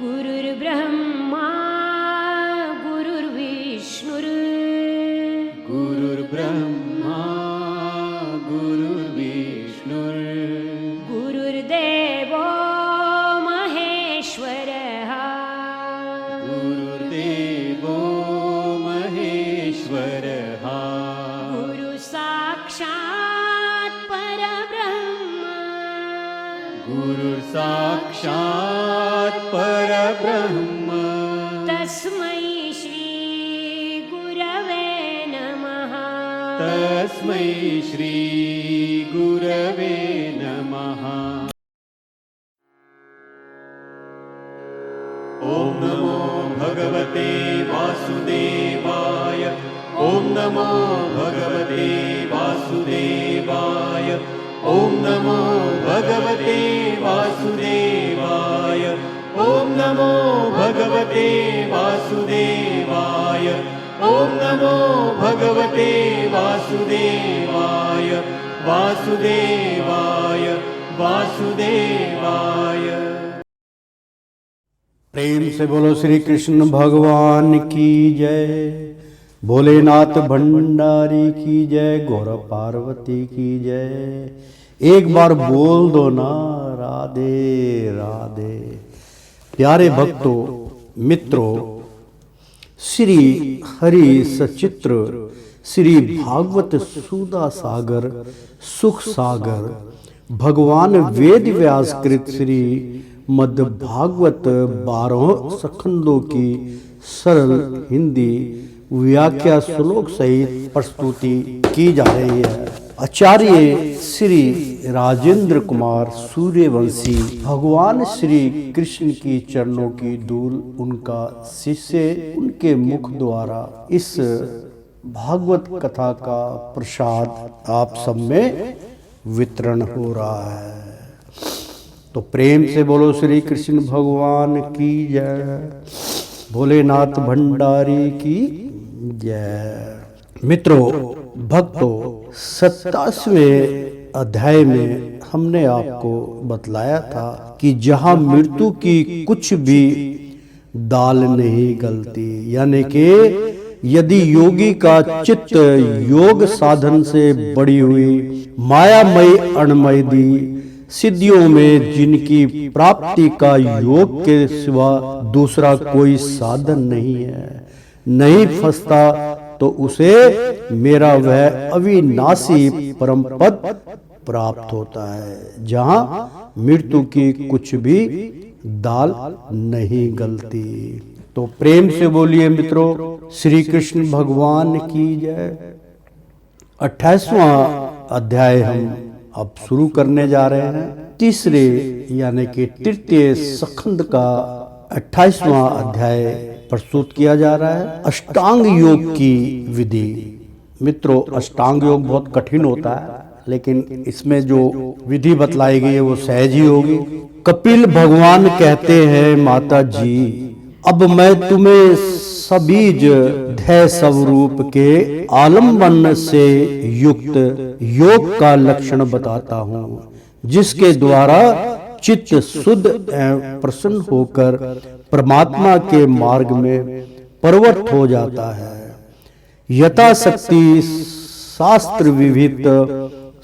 गुरुर्ब्रह्मा गुरुर्विष्णुर् गुरुर्ब्रह्मा गुरुर्विष्णुर् गुरुर्देवो महेश्वरः गुरुर्देवो महेश्वरः गुरुसाक्षात् परब्रह्म गुरुर्साक्षात् परब्रह्म तस्मै श्री गुरवे नमः तस्मै श्री गुरवे नमः। ॐ नमो भगवते वासुदेवाय ॐ नमो भगवते वासुदेवाय ॐ नमो भगवते वासुदेवाय ॐ नमो भगवते वासुदेवाय ॐ नमो भगवते वासुदेवाय वासुदेवाय वासुदेवाय। प्रेम से बोलो श्री कृष्ण भगवान की जय, भोलेनाथ भंडारी की जय, गौर पार्वती की जय। एक बार बोल दो ना राधे राधे। प्यारे भक्तों मित्रों, श्री हरि सचित्र श्री भागवत सुधा सागर सुख सागर भगवान वेद व्यास कृत श्री मद भागवत 12 स्कंदों की सरल हिंदी व्याख्या श्लोक सहित प्रस्तुति की जा रही है। आचार्य श्री राजेंद्र कुमार सूर्यवंशी भगवान श्री कृष्ण की चरणों की धूल उनका शिष्य उनके मुख द्वारा इस भागवत कथा का प्रसाद आप सब में वितरण हो रहा है। तो प्रेम से बोलो श्री कृष्ण भगवान की जय, भोलेनाथ भंडारी की जय। मित्रों भक्तों, 27वें अध्याय में हमने आपको बतलाया था कि जहां मृत्यु की कुछ भी दाल नहीं गलती, यानी कि यदि योगी का चित्त योग साधन से बड़ी हुई मायामयी अणमयदी सिद्धियों में जिनकी प्राप्ति का योग के सिवा दूसरा कोई साधन नहीं है, नहीं फंसता, तो उसे मेरा वह अविनाशी परम पद प्राप्त होता है जहां मृत्यु की कुछ भी दाल नहीं गलती। तो प्रेम से बोलिए मित्रों, श्री कृष्ण भगवान की जय। 28वां अध्याय हम अब शुरू करने जा रहे हैं। तीसरे यानी कि तृतीय स्कंद का 28वां अध्याय प्रस्तुत किया जा रहा है। अष्टांग योग की विधि। मित्रों अष्टांग योग बहुत कठिन होता है, लेकिन इसमें जो विधि बतलाई गई है वो सहज ही होगी। कपिल भगवान कहते हैं, माता जी अब मैं तुम्हें सबीज ध्यय स्वरूप के आलम्बन से युक्त योग का लक्षण बताता हूँ, जिसके द्वारा चित्त शुद्ध एवं प्रसन्न होकर परमात्मा के मार्ग में प्रवृत्त हो जाता है। यथाशक्ति शास्त्र विहित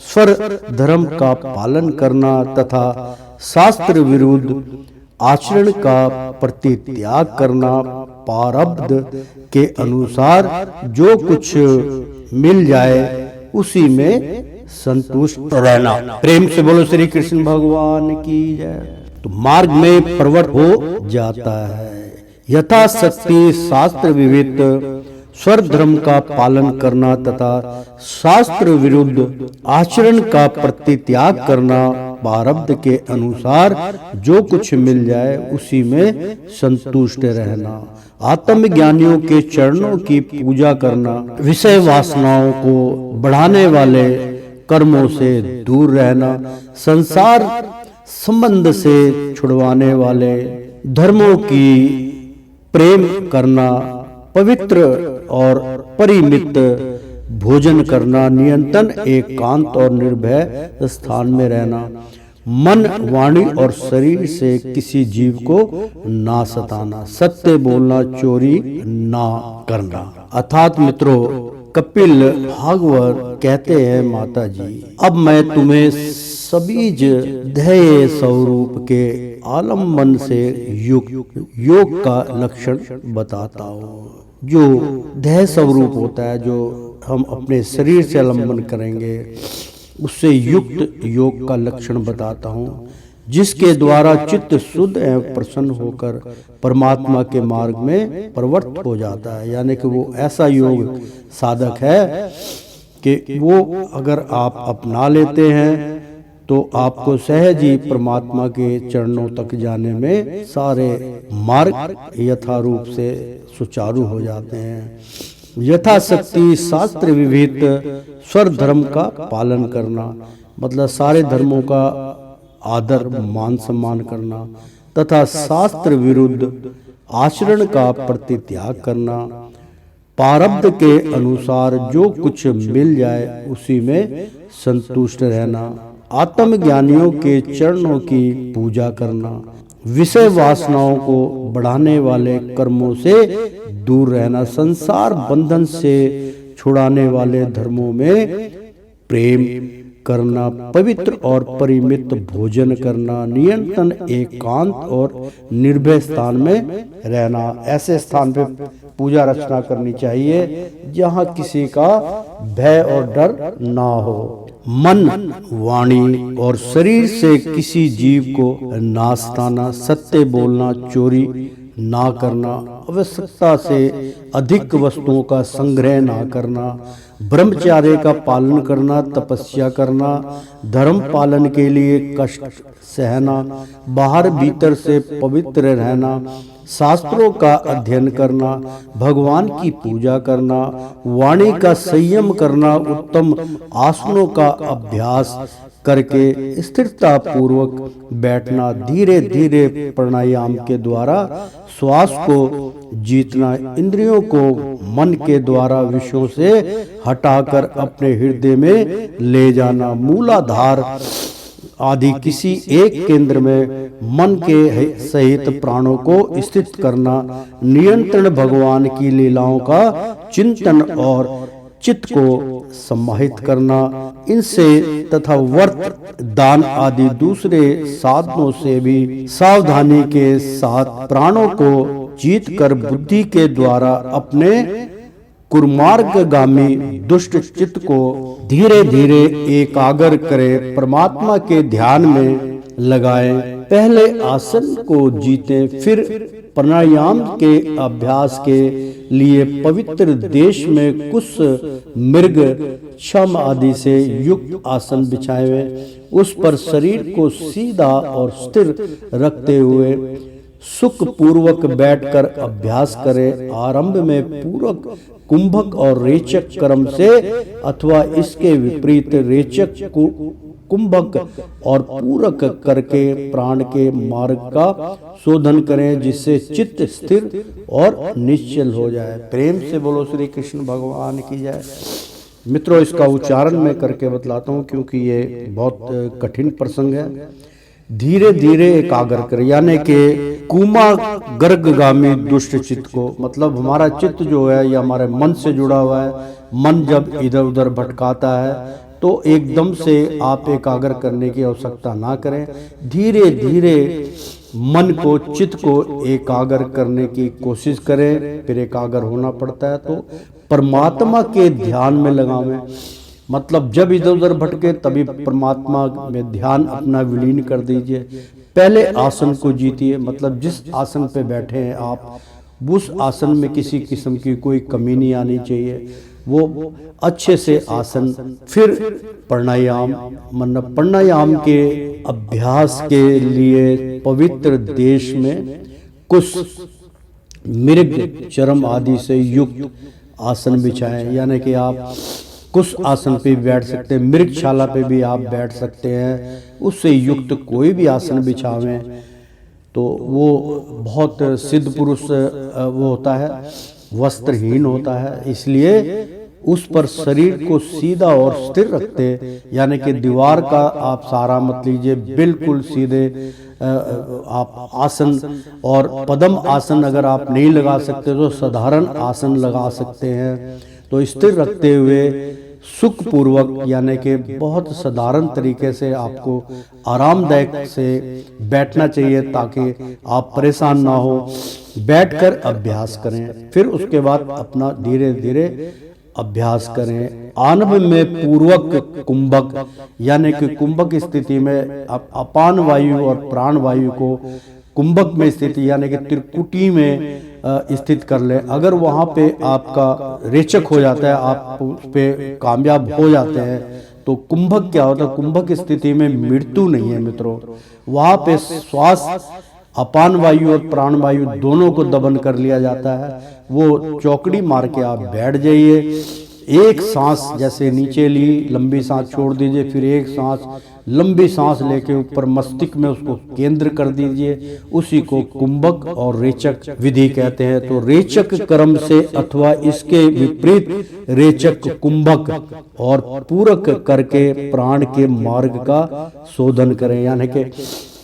स्वर धर्म का पालन करना तथा शास्त्र विरुद्ध आचरण का परित्याग करना, प्रारब्ध के अनुसार जो कुछ मिल जाए उसी में संतुष्ट रहना। प्रेम से बोलो श्री कृष्ण भगवान की जय। तो मार्ग में प्रवृत्त हो जाता है। यथाशक्ति शास्त्र विहित स्वर धर्म का पालन करना तथा शास्त्र विरुद्ध आचरण का परित्याग करना, प्रारब्ध के अनुसार जो कुछ मिल जाए उसी में संतुष्ट रहना, आत्मज्ञानियों के चरणों की पूजा करना, विषय वासनाओं को बढ़ाने वाले कर्मों से दूर रहना, संसार संबंध से छुड़वाने वाले धर्मों की प्रेम करना, पवित्र और परिमित भोजन करना, नियंत्रण एकांत और निर्भय स्थान में रहना, मन, वाणी और शरीर से किसी जीव को ना सताना, सत्य बोलना, चोरी ना करना। अर्थात मित्रों, कपिल भागवत कहते हैं, माता जी अब मैं तुम्हें सबीज ध्येय स्वरूप के आलम्बन से योग का लक्षण बताता हूँ। जो ध्येय स्वरूप होता है, जो हम अपने शरीर से आलम्बन करेंगे, उससे युक्त योग का लक्षण बताता हूँ, जिसके द्वारा चित्त शुद्ध एवं प्रसन्न होकर परमात्मा के मार्ग में प्रवृत्त हो जाता है। यानी कि वो ऐसा योग साधक है कि वो अगर आप अपना लेते हैं तो आपको सहज ही परमात्मा के चरणों तक जाने में सारे मार्ग यथारूप से सुचारू हो जाते हैं। यथाशक्ति शास्त्र विहित स्वर धर्म का पालन करना, मतलब सारे धर्मों का आदर मान सम्मान करना तथा शास्त्र विरुद्ध आचरण का प्रतित्याग करना, प्रारब्ध के अनुसार जो कुछ मिल जाए उसी में संतुष्ट रहना, आत्मज्ञानियों के चरणों की पूजा करना, विषय वासनाओं को बढ़ाने वाले कर्मों से दूर रहना, संसार बंधन से छुड़ाने वाले धर्मों में प्रेम करना, पवित्र और परिमित भोजन करना, नियंत्रण, एकांत और निर्भय स्थान में रहना। ऐसे स्थान पे पूजा रचना करनी चाहिए जहाँ किसी का भय और डर ना हो। मन, वाणी और शरीर से किसी जीव को ना सताना, सत्य बोलना, चोरी ना करना, आवश्यकता से अधिक वस्तुओं का संग्रह ना करना, ब्रह्मचर्य का पालन करना, तपस्या करना, धर्म पालन के लिए कष्ट सहना, बाहर भीतर से पवित्र रहना, शास्त्रों का अध्ययन करना, भगवान की पूजा करना, वाणी का संयम करना, उत्तम आसनों का अभ्यास करके स्थिरता पूर्वक बैठना, धीरे धीरे प्राणायाम के द्वारा श्वास को जीतना, इंद्रियों को मन के द्वारा विषयों से हटाकर अपने हृदय में ले जाना, मूलाधार आदि किसी एक केंद्र में मन के सहित प्राणों को स्थित करना, नियंत्रण, भगवान की लीलाओं का चिंतन और चित्त को समाहित करना, इनसे तथा व्रत, दान आदि दूसरे साधनों से भी सावधानी के साथ प्राणों को जीत कर बुद्धि के द्वारा अपने कुर्मार्गगामी दुष्ट चित्त को धीरे धीरे एकाग्र करे, परमात्मा के ध्यान में लगाएं। पहले आसन को जीतें, फिर प्राणायाम के अभ्यास के लिए पवित्र देश में कुछ मृग, क्षम आदि से युक्त आसन बिछाएं। उस पर शरीर को सीधा और स्थिर रखते हुए सुख पूर्वक बैठकर अभ्यास करें। आरंभ में पूरक, कुंभक और रेचक क्रम से अथवा इसके विपरीत रेचक, कुंभक और पूरक करके प्राण के मार्ग का शोधन करें, जिससे चित्त स्थिर और निश्चल हो जाए। प्रेम से बोलो श्री कृष्ण भगवान की जय। मित्रों, इसका उच्चारण मैं करके बतलाता हूँ क्योंकि ये बहुत कठिन प्रसंग है। धीरे धीरे एकाग्र कर, यानी कि कुमा गर्गगामी दुष्ट चित्त को, मतलब हमारा चित्त जो है या हमारे मन से जुड़ा हुआ है। मन जब इधर उधर भटकाता है तो एकदम से आप एकाग्र करने की आवश्यकता ना करें। धीरे धीरे मन को, चित्त को एकाग्र करने की कोशिश करें। फिर एकाग्र होना पड़ता है तो परमात्मा के ध्यान में लगावें। मतलब जब इधर उधर भटके तभी परमात्मा में ध्यान अपना विलीन कर दीजिए। पहले आसन को जीतिए, मतलब जिस आसन पे बैठे हैं आप, उस आसन में किसी किस्म की कोई कमी नहीं आनी चाहिए, वो अच्छे से आसन। फिर प्राणायाम, मतलब प्राणायाम के अभ्यास के लिए पवित्र देश में कुछ मृग, चरम आदि से युक्त आसन बिछाएं। यानी कि आप कुछ आसन पे बैठ सकते हैं, मृगशाला पे भी आप बैठ सकते हैं। उससे युक्त कोई भी आसन बिछावें तो वो बहुत सिद्ध पुरुष वो होता है, वस्त्रहीन होता है, इसलिए उस पर शरीर को सीधा और स्थिर रखते, यानी कि दीवार का आप सहारा मत लीजिए, बिल्कुल सीधे आप आसन और पद्म आसन अगर आप नहीं लगा सकते तो साधारण आसन लगा सकते हैं। तो स्थिर रखते हुए सुखपूर्वक, यानी कि बहुत साधारण तरीके से आपको आरामदायक से बैठना चाहिए ताकि आप परेशान ना हो। बैठकर अभ्यास करें, फिर उसके बाद अपना धीरे धीरे अभ्यास करें। आनंद में पूर्वक कुंभक, यानी कि कुंभक स्थिति में अपान वायु और प्राण वायु को कुंभक में स्थिति यानी कि त्रिकुटी में स्थित कर ले। अगर वहाँ पे आपका रेचक हो जाता है, आप उस पे कामयाब हो जाते हैं, तो कुंभक क्या होता है? कुंभक स्थिति में मृत्यु नहीं है मित्रों। वहाँ पे श्वास अपान वायु और प्राण वायु दोनों को दबन कर लिया जाता है। वो चौकड़ी मार के आप बैठ जाइए, एक सांस जैसे नीचे ली, लंबी सांस छोड़ दीजिए, फिर एक सांस लंबी सांस लेके ऊपर मस्तिष्क में उसको केंद्र कर दीजिए। उसी को कुंभक और रेचक विधि कहते हैं। तो रेचक क्रम से अथवा इसके विपरीत रेचक कुंभक और पूरक करके प्राण के मार्ग का शोधन करें, यानी कि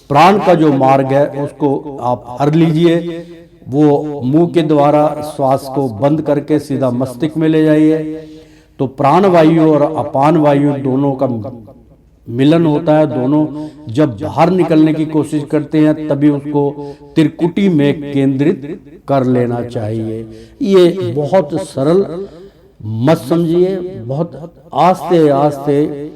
प्राण का जो मार्ग है उसको आप हर लीजिए। वो मुंह के द्वारा श्वास को बंद करके सीधा मस्तिष्क में ले जाइए। तो प्राण वायु और अपान वायु दोनों का मिलन होता है। दोनों जब बाहर निकलने की कोशिश करते हैं तभी उसको त्रिकुटी में केंद्रित कर लेना चाहिए। ये बहुत सरल मत समझिए, बहुत आस्ते आस्ते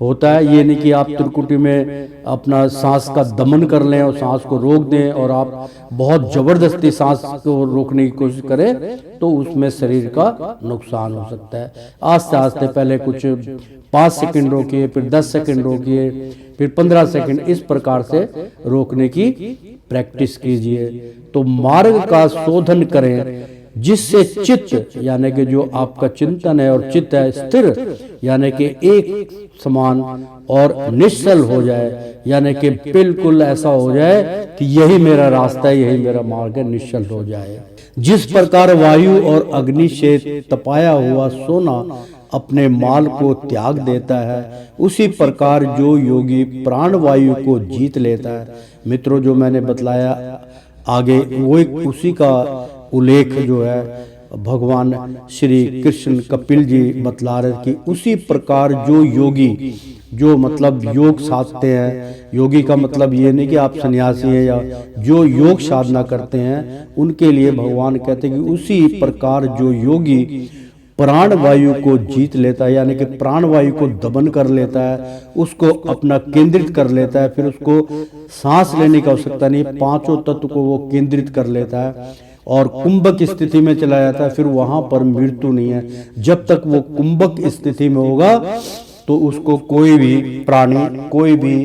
होता है। ये नहीं कि आप त्रिकुटी में अपना सांस का दमन कर लें और सांस को रोक दें और आप बहुत जबरदस्ती सांस को रोकने की कोशिश करें तो उसमें शरीर का नुकसान हो सकता है। आस्ते आस्ते पहले कुछ 5 सेकंड रोकिए, फिर 10 सेकंड रोकिए, फिर 15 सेकंड, इस प्रकार से रोकने की प्रैक्टिस कीजिए। तो मार्ग का शोधन करें जिससे चित्त यानी कि जो आपका चिंतन है और चित्त है स्थिर यानी कि एक समान और निश्चल हो जाए, यानी कि बिल्कुल ऐसा हो जाए कि यही मेरा रास्ता है, यही मेरा मार्ग है, निश्चल हो जाए। जिस प्रकार वायु और अग्नि से तपाया हुआ सोना अपने माल को त्याग देता है, उसी प्रकार जो योगी प्राण वायु को जीत लेता है। मित्रों, जो मैंने बतलाया आगे वो एक उसी का उल्लेख जो है भगवान श्री कृष्ण कपिल जी बतला रहे कि उसी प्रकार जो योगी, जो मतलब योग साधते हैं, योगी का मतलब ये नहीं कि आप सन्यासी हैं, या जो योग साधना करते हैं उनके लिए भगवान कहते हैं कि उसी प्रकार जो योगी प्राण वायु को जीत लेता है, यानी कि प्राण वायु को दबन कर लेता है, उसको अपना केंद्रित कर लेता है, फिर उसको सांस लेने की आवश्यकता नहीं, पांचों तत्व को वो केंद्रित कर लेता है और कुंभक स्थिति में चला जाता है। फिर वहां पर मृत्यु नहीं है। जब तक वो कुंभक स्थिति में होगा तो उसको कोई भी प्राणी, कोई भी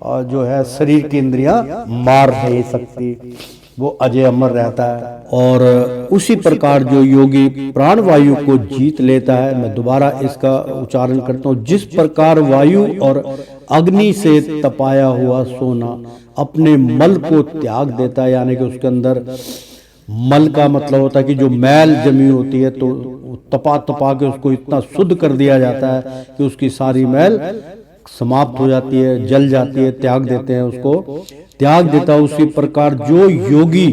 जो है शरीर की इंद्रियां मार नहीं सकती, वो अजय अमर रहता है। और उसी प्रकार जो योगी प्राण वायु को जीत लेता है, मैं दोबारा इसका उच्चारण करता हूँ, जिस प्रकार वायु और अग्नि से तपाया हुआ सोना अपने मल को त्याग देता है, यानी कि उसके अंदर मल का मतलब होता है कि जो मैल जमी होती है तो तपा तपा के उसको इतना शुद्ध कर दिया जाता है कि उसकी सारी मैल समाप्त हो जाती है, जल जाती है, त्याग देते हैं, उसको त्याग देता है। उसी प्रकार जो योगी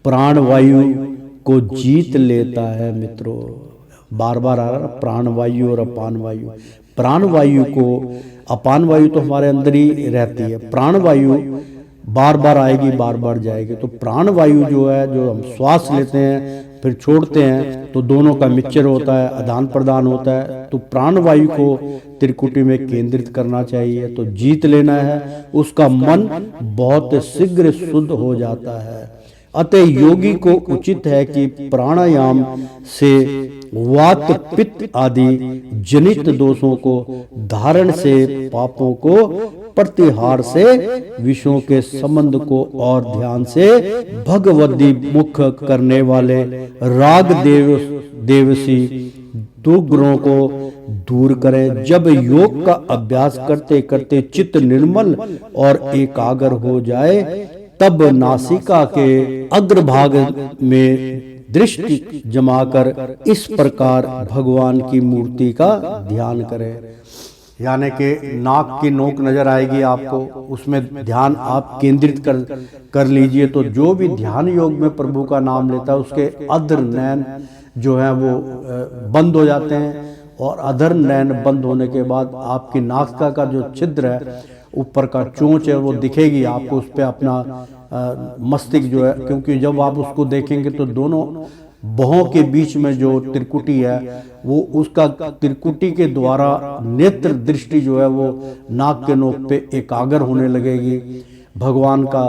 प्राण वायु को जीत लेता है, मित्रों बार बार आ रहा प्राण वायु और अपान वायु। प्राण वायु को, अपान वायु तो हमारे अंदर ही रहती है, प्राण वायु बार बार आएगी, बार बार जाएगी। तो प्राण वायु जो है, जो हम श्वास लेते हैं फिर छोड़ते हैं, तो दोनों का मिक्सचर होता है, आदान प्रदान होता है। तो प्राण वायु को त्रिकुटी में केंद्रित करना चाहिए, तो जीत लेना है, उसका मन बहुत शीघ्र शुद्ध हो जाता है। अतः योगी को उचित है कि प्राणायाम से वात पित्त आदि जनित दोषों को, धारण से पापों को, प्रतिहार से विषयों के संबंध को और ध्यान से भगवदी मुख करने वाले राग देवसी दुर्गुणों को दूर करें। जब योग का अभ्यास करते करते चित्त निर्मल और एकाग्र हो जाए, तब नासिका के अग्रभाग में दृष्टि जमाकर इस प्रकार भगवान की मूर्ति का ध्यान करें। यानी कि नाक की नोक नजर आएगी आपको, उसमें ध्यान आप केंद्रित कर लीजिए। तो जो भी ध्यान योग में प्रभु का नाम लेता है उसके अधर नैन जो है वो बंद हो जाते हैं, और अधर नैन बंद होने के बाद आपकी नासिका का जो छिद्र है, ऊपर का चोंच है, वो दिखेगी आपको। उस पर अपना मस्तिष्क जो है, क्योंकि जब आप उसको देखेंगे तो दोनों भौं के बीच में जो त्रिकुटी है वो उसका त्रिकुटी के द्वारा नेत्र दृष्टि जो है वो नाक के नोक पे एकाग्र होने लगेगी। भगवान का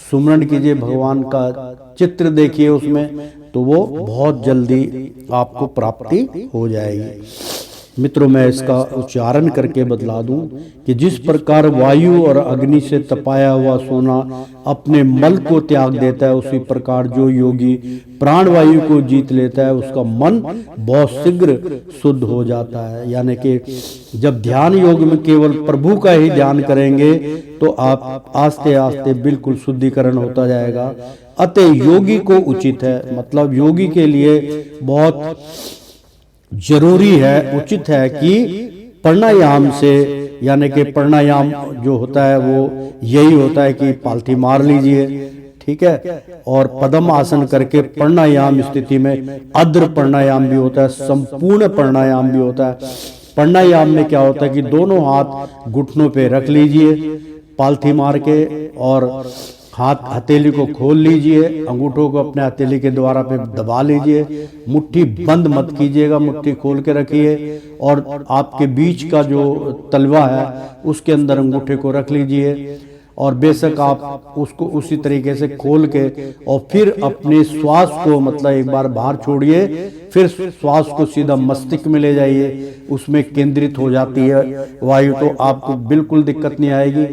सुमरण कीजिए, भगवान का चित्र देखिए उसमें, तो वो बहुत जल्दी आपको प्राप्ति हो जाएगी। मित्रों, मैं इसका उच्चारण करके बतला दूं कि जिस प्रकार वायु और अग्नि से तपाया हुआ सोना अपने मल को त्याग देता है, उसी प्रकार जो योगी प्राणवायु को जीत लेता है उसका मन बहुत शीघ्र शुद्ध हो जाता है। यानी कि जब ध्यान योग में केवल प्रभु का ही ध्यान करेंगे तो आप आस्ते आस्ते बिल्कुल शुद्धिकरण होता जाएगा। अतः योगी को उचित है, मतलब योगी के लिए बहुत जरूरी है, उचित है कि प्राणायाम से, यानी कि प्राणायाम जो होता है वो यही होता है कि पालथी मार लीजिए, ठीक है, और पद्म आसन करके प्राणायाम स्थिति में अद्र प्राणायाम भी होता है, संपूर्ण प्राणायाम भी होता है। प्राणायाम में क्या होता है कि दोनों हाथ घुटनों पे रख लीजिए पालथी मार के, और हाथ हथेली को खोल लीजिए, अंगूठों को अपने हथेली के द्वारा पे दबा लीजिए, मुट्ठी बंद मत कीजिएगा, मुट्ठी खोल के रखिए, और आपके बीच का जो तलवा है उसके अंदर अंगूठे को रख लीजिए, और बेशक आप उसको उसी तरीके से खोल के, और फिर अपने श्वास को मतलब एक बार बाहर छोड़िए, फिर श्वास को सीधा मस्तिष्क में ले जाइए, उसमें केंद्रित हो जाती है वायु, तो आपको बिल्कुल दिक्कत नहीं आएगी।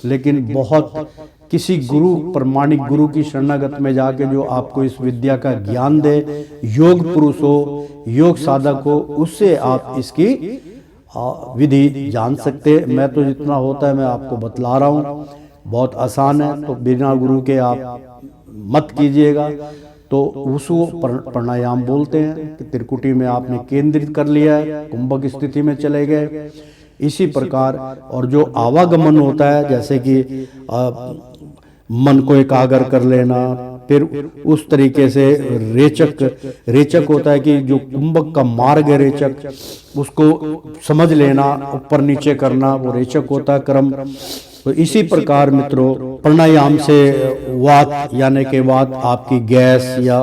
लेकिन बहुत किसी गुरु, प्रमाणिक गुरु की शरणागत में जाके जो आपको इस विद्या का ज्ञान दे, योग पुरुष हो, योग साधक हो, उससे आप इसकी विधि जान सकते। मैं तो जितना होता है मैं आपको बतला रहा हूँ, बहुत आसान है, तो बिना गुरु के आप मत कीजिएगा। तो उसको प्राणायाम बोलते हैं कि त्रिकुटी में आपने केंद्रित कर लिया है, कुंभक स्थिति में चले गए। इसी प्रकार और जो आवागमन होता है, जैसे कि मन को एकाग्र कर लेना, फिर उस तरीके से रेचक होता है कि जो कुंभक का मार्ग है रेचक, उसको समझ लेना, ऊपर नीचे करना, वो रेचक होता है क्रम। तो इसी प्रकार मित्रों प्राणायाम से वात, यानी कि वात आपकी गैस या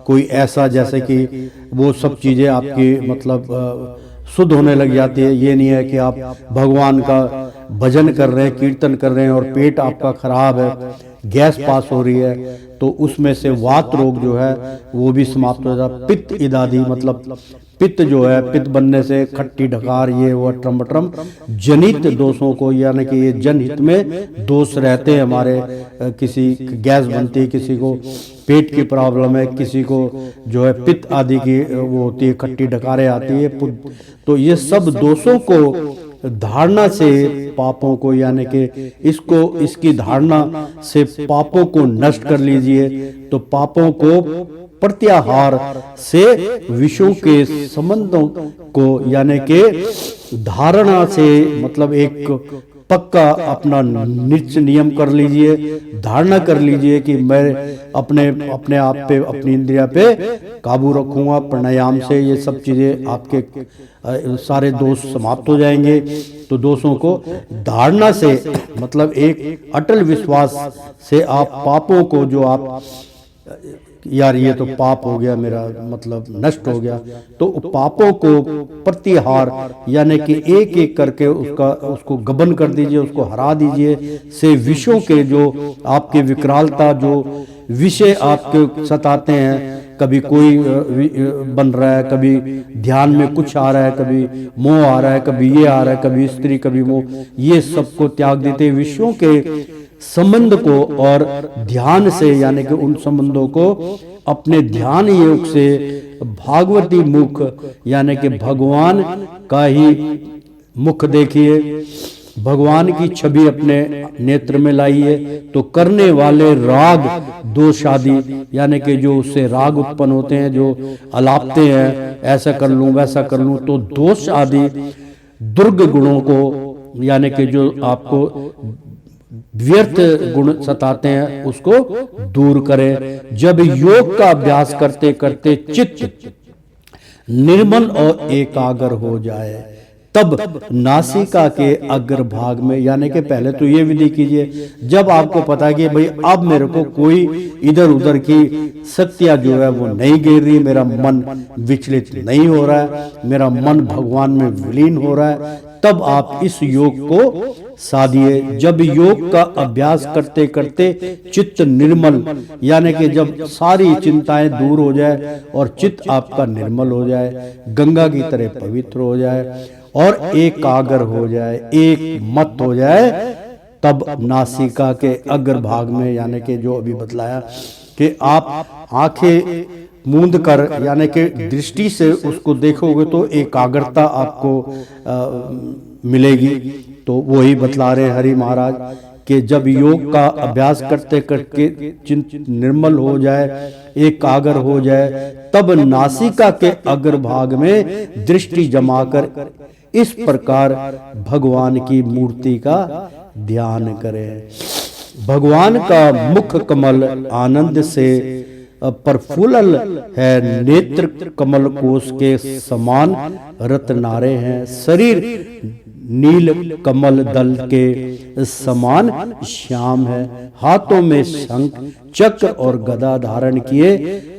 कोई ऐसा, जैसे कि वो सब चीजें आपकी मतलब शुद्ध होने लग जाती है। ये नहीं है कि आप भगवान का भजन कर रहे हैं, कीर्तन कर रहे हैं और पेट आपका खराब है, गैस पास हो रही है, तो उसमें से वात रोग जो है वो भी समाप्त हो जाता है। पित्त इदादि, मतलब पित्त जो है, पित्त बनने से खट्टी ढकार ये वो ट्रम जनित दोषों को, यानी कि ये जनहित में दोष रहते हैं हमारे, किसी गैस बनती है, किसी को पेट की प्रॉब्लम है, किसी को जो है पित्त आदि की वो होती है, खट्टी ढकारें आती है, तो ये सब दोषों को धारणा से पापों को, यानी कि इसकी धारणा से पापों को नष्ट कर लीजिए। तो पापों को प्रत्याहार से विषयों के संबंधों को, यानी कि धारणा से, मतलब एक पक्का अपना निश्चय नियम कर लीजिए, धारणा कर लीजिए कि मैं अपने आप पे, अपनी इंद्रिया पे काबू रखूंगा। प्राणायाम से ये सब चीजें आपके सारे दोष समाप्त हो जाएंगे। तो दोषों को धारणा से, मतलब एक अटल विश्वास से आप पापों को, जो आप यार ये तो पाप हो गया मेरा, मतलब नष्ट हो गया, तो पापों को प्रतिहार, यानी कि एक एक करके उसको गबन कर दीजिए, उसको हरा दीजिए। से विषयों के जो आपके विकरालता, जो विषय आपके सताते हैं, कभी कोई बन रहा है, कभी ध्यान में कुछ आ रहा है, कभी मोह आ रहा है, कभी ये आ रहा है, कभी स्त्री, कभी मोह, ये सबको त्याग देते विषयों के संबंध को और ध्यान से, यानी कि उन संबंधों को अपने ध्यान योग से भागवती मुख, यानी कि भगवान का ही मुख देखिए, भगवान की छवि अपने नेत्र में लाइए तो करने वाले राग दोष आदि, यानी कि जो उससे राग उत्पन्न होते हैं, जो अलापते हैं, ऐसा कर लूं वैसा कर लूं, तो दोष आदि दुर्ग गुणों को, यानी कि जो आपको व्यर्थ गुण सताते हैं, उसको दूर करें। जब योग का अभ्यास करते करते चित्त निर्मल और एकाग्र हो जाए, तब नासिका के अग्रभाग में, यानी कि पहले तो ये विधि कीजिए, जब आपको पता है कि भाई अब मेरे को कोई इधर उधर की शक्तियां जो है वो नहीं गिर रही, मेरा मन विचलित नहीं हो रहा है, मेरा मन भगवान में विलीन हो रहा है, तब आप इस योग को साधिए। जब योग का अभ्यास करते करते चित्त निर्मल, यानी कि जब सारी चिंताएं दूर हो जाए और चित्त आपका निर्मल हो जाए, गंगा की तरह पवित्र हो जाए और एकाग्र हो जाए, एक मत हो जाए, तब नासिका के अग्रभाग में, यानी कि जो अभी बतलाया कि आप आंखें मूंद कर, यानी कि दृष्टि से उसको देखोगे तो एकाग्रता आपको मिलेगी। तो वही बतला रहे हरि महाराज कि जब योग का अभ्यास करते करते चित्त निर्मल हो जाए, एकाग्र हो जाए, तब नासिका के अग्रभाग में दृष्टि जमाकर इस प्रकार भगवान की मूर्ति का ध्यान करें। भगवान का मुख कमल आनंद से प्रफुल्ल है, नेत्र कमल कोश के समान रत्नारे हैं, शरीर नील कमल दल के समान श्याम है, हाथों में शंख चक्र और गदा धारण किए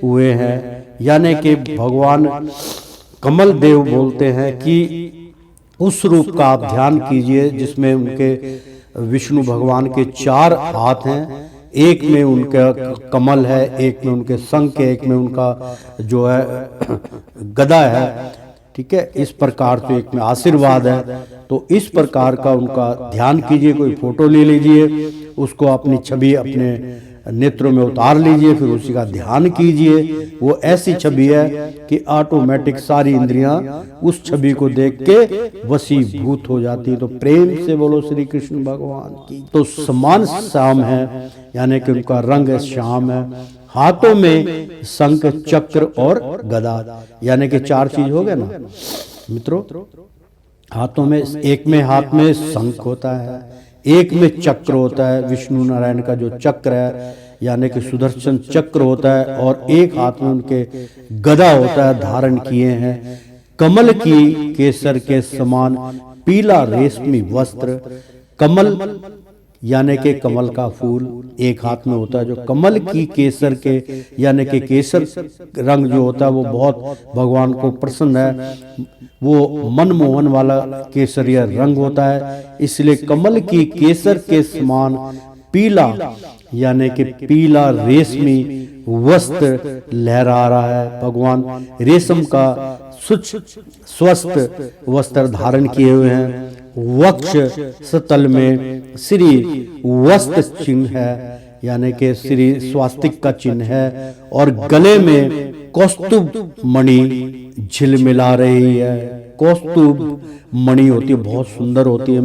हुए हैं। यानी कि भगवान कमल देव बोलते हैं कि उस रूप का आप ध्यान कीजिए जिसमें उनके विष्णु भगवान के 4 हाथ हैं, एक में उनका कमल है, एक में उनके शंख है, एक में उनका जो है गदा है, ठीक है, इस प्रकार से एक में आशीर्वाद है। तो इस प्रकार का उनका ध्यान कीजिए, कोई फोटो ले लीजिए, उसको अपनी छवि अपने नेत्रों में उतार लीजिए, फिर उसी का ध्यान कीजिए। वो ऐसी छवि है कि ऑटोमेटिक सारी इंद्रियां उस छवि को देख के वशीभूत हो जाती है। तो प्रेम से बोलो श्री कृष्ण भगवान की। तो समान श्याम है, यानी कि उनका रंग श्याम है, हाथों में शंख चक्र और गदा, यानी कि 4 चीज हो गए ना मित्रों। हाथों में, एक में हाथ में शंख होता है, एक में चक्र होता है, विष्णु नारायण का जो चक्र है, यानी कि सुदर्शन चक्र होता है, और एक हाथ में उनके गदा होता है, धारण किए हैं। कमल की केसर के समान पीला रेशमी वस्त्र, कमल यानी कि कमल का फूल एक हाथ में होता है, जो कमल की केसर के यानी कि केसर रंग जो होता है वो बहुत भगवान को प्रसन्न है, वो मनमोहन वाला केसरिया रंग होता है। इसलिए कमल की केसर के समान पीला यानी कि पीला रेशमी वस्त्र लहरा रहा है। भगवान रेशम का स्वस्थ वस्त्र धारण किए हुए हैं। वक्ष स्थल में श्री वस्त्र चिन्ह है, यानी कि श्री स्वास्तिक का चिन्ह है, और गले में कौस्तुभ मणि झिलमिला रही है। कौस्तुभ मणि होती है, बहुत सुंदर होती है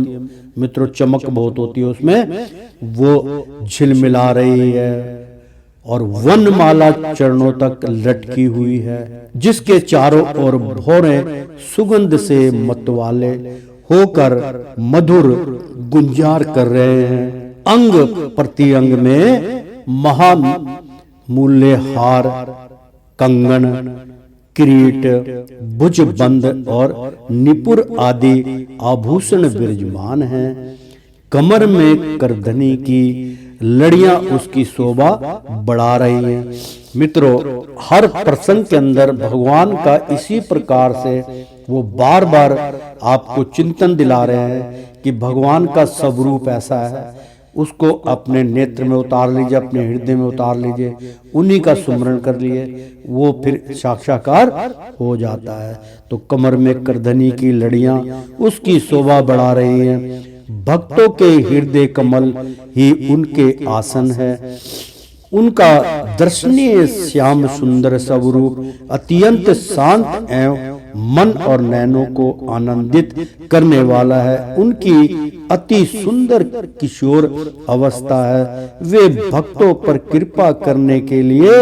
मित्रों, चमक बहुत होती है उसमें, वो झिलमिला रही है, और वनमाला चरणों तक लटकी हुई है, जिसके चारों ओर भौरे सुगंध से मतवाले होकर मधुर गुंजार कर रहे हैं। अंग प्रति अंग में महामूल्य हार, कंगन, किरीट, भुजबंद और निपुर आदि आभूषण विराजमान हैं। कमर में करधनी की लड़ियां उसकी शोभा बढ़ा रही हैं। मित्रों, हर प्रसंग के अंदर भगवान का इसी प्रकार से वो बार बार आपको चिंतन दिला रहे हैं कि भगवान का स्वरूप ऐसा है, उसको अपने नेत्र में उतार लीजिए, अपने हृदय में उतार लीजिए, उन्हीं का सुमरण कर लिए, वो फिर साक्षात्कार हो जाता है। तो कमर में करधनी की लड़ियां उसकी शोभा बढ़ा रही हैं। भक्तों के हृदय कमल ही उनके आसन है। उनका दर्शनीय श्याम सुंदर स्वरूप अत्यंत शांत एवं मन और नैनों को आनंदित करने वाला है। उनकी अति सुंदर किशोर अवस्था है। वे भक्तों पर कृपा करने के लिए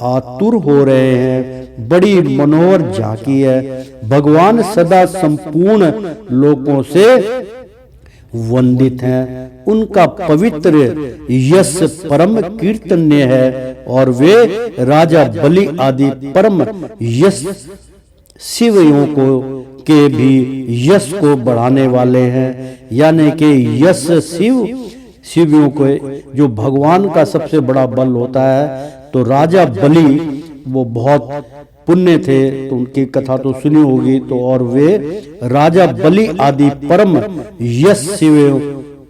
आतुर हो रहे हैं। बड़ी मनोहर झांकी है। भगवान सदा संपूर्ण लोकों से वंदित हैं। उनका पवित्र यश परम कीर्तन्य है और वे राजा बलि आदि परम यश शिवयों को के भी यश को बढ़ाने वाले हैं। यानी कि यश शिवयों को जो भगवान का सबसे बड़ा बल होता है, तो राजा बलि वो बहुत पुण्य थे, तो उनकी कथा तो सुनी होगी। तो और वे राजा बलि आदि परम यश शिवयों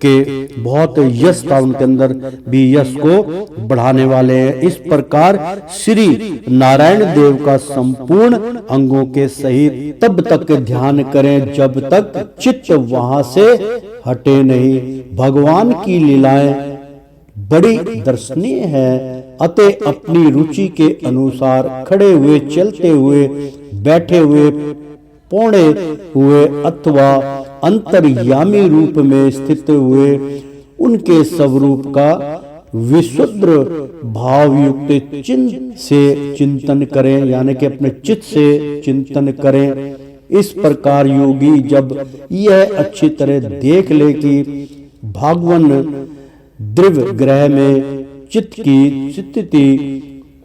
के बहुत यश था उनके अंदर, भी यश को बढ़ाने वाले हैं। इस प्रकार श्री नारायण देव का संपूर्ण अंगों के सहित तब तक ध्यान करें जब तक चित्त वहां से हटे नहीं। भगवान की लीलाएं बड़ी दर्शनीय है। अतः अपनी रुचि के अनुसार खड़े हुए, चलते हुए, बैठे हुए, पौड़े हुए अथवा अंतर्यामी रूप में स्थित हुए उनके स्वरूप का विशुद्ध भाव युक्त चिन्ह से चिंतन करें, यानी कि अपने चित्त से चिंतन करें। इस प्रकार योगी जब यह अच्छी तरह देख ले कि भगवान द्रव्य ग्रह में चित्त की स्थिति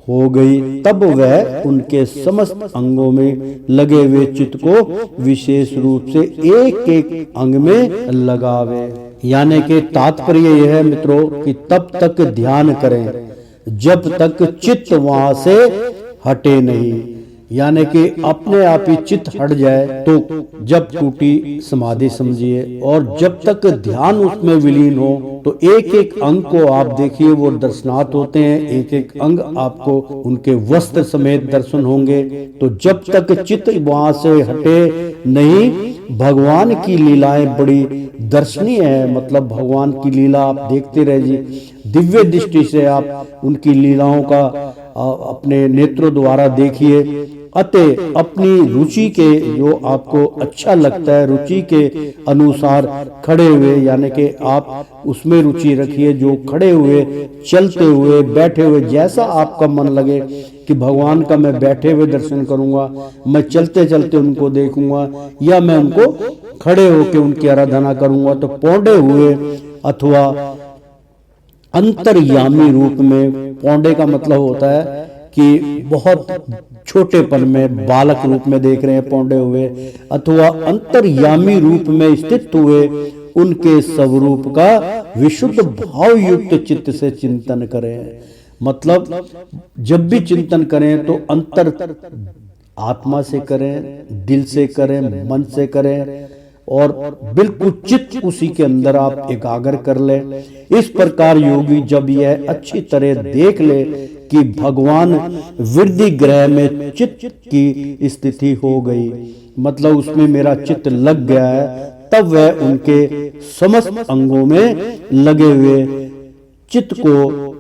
हो गई, तब वह उनके समस्त अंगों में लगे हुए चित्त को विशेष रूप से एक एक अंग में लगावे। यानी कि तात्पर्य यह है मित्रों कि तब तक ध्यान करें जब तक चित्त वहां से हटे नहीं। यानी कि अपने आप ही चित्त हट जाए तो जब टूटी समाधि समझिए, और जब तक ध्यान उसमें विलीन हो तो एक एक अंग को आप देखिए, वो दर्शनार्थ होते हैं। एक एक अंग आपको उनके वस्त्र समेत दर्शन होंगे। तो जब तक चित्त वहां से हटे नहीं, भगवान की लीलाएं बड़ी दर्शनीय है। मतलब भगवान की लीला आप देखते रहिए, दिव्य दृष्टि से आप उनकी लीलाओं का अपने नेत्रों द्वारा देखिए। अतः अपनी रुचि के जो आपको अच्छा लगता है, रुचि के अनुसार खड़े हुए, यानी कि आप उसमें रुचि रखिए। जो खड़े हुए, चलते हुए, बैठे हुए, जैसा आपका मन लगे कि भगवान का मैं बैठे हुए दर्शन करूंगा, मैं चलते चलते उनको देखूंगा, या मैं उनको खड़े होकर उनकी आराधना करूंगा, तो पौंडे हुए अथवा अंतर्यामी रूप में। पौंडे का मतलब होता है कि बहुत छोटेपन में बालक रूप में देख रहे हैं पौंडे हुए, अथवा अंतर्यामी रूप में स्थित हुए उनके स्वरूप का विशुद्ध भाव युक्त चित्त से चिंतन करें। मतलब जब भी चिंतन करें तो अंतर आत्मा से करें, दिल से करें, मन से करें, और बिल्कुल चित्त उसी के अंदर आप एकाग्र कर ले। इस प्रकार योगी जब यह अच्छी तरह देख ले कि भगवान वृद्धि ग्रह में चित्त की स्थिति हो गई, मतलब उसमें मेरा चित्त लग गया है, तब वह उनके समस्त अंगों में लगे हुए चित्त को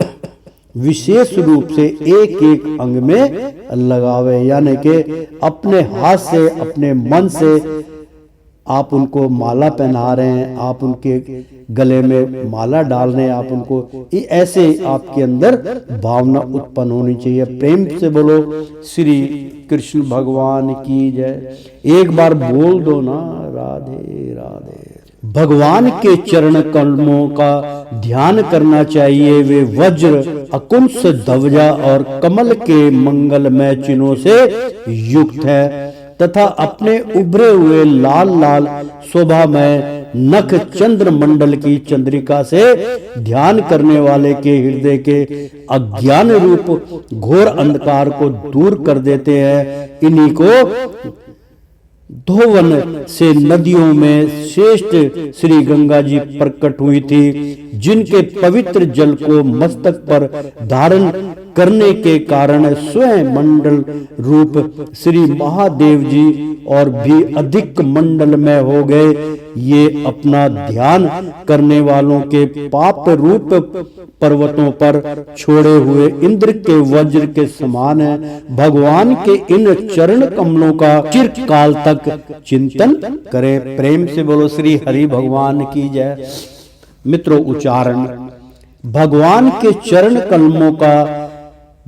विशेष रूप से एक एक अंग में लगावे। यानी कि अपने हाथ से, अपने मन से आप उनको माला पहना रहे हैं, आप उनके गले में माला डाल रहे हैं, आप उनको ऐसे आपके अंदर भावना उत्पन्न होनी चाहिए। प्रेम से बोलो श्री कृष्ण भगवान की जय। एक बार बोल दो ना, राधे राधे। भगवान के चरण कमलों का ध्यान करना चाहिए। वे वज्र, अकुंस, ध्वजा और कमल के मंगलमय चिन्हों से युक्त है तथा अपने उभरे हुए लाल लाल शोभामय नख चंद्र मंडल की चंद्रिका से ध्यान करने वाले के हृदय के अज्ञान रूप घोर अंधकार को दूर कर देते हैं। इन्हीं को धोवन से नदियों में श्रेष्ठ श्री गंगा जी प्रकट हुई थी, जिनके पवित्र जल को मस्तक पर धारण करने के कारण स्वयं मंडल रूप श्री महादेव जी और भी अधिक मंडल में हो गए। ये अपना ध्यान करने वालों के पाप रूप पर्वतों पर छोड़े हुए इंद्र के वज्र के समान है। भगवान के इन चरण कमलों का चिरकाल तक चिंतन करें। प्रेम से बोलो श्री हरि भगवान की जय। मित्रों, उच्चारण भगवान के चरण कमलों का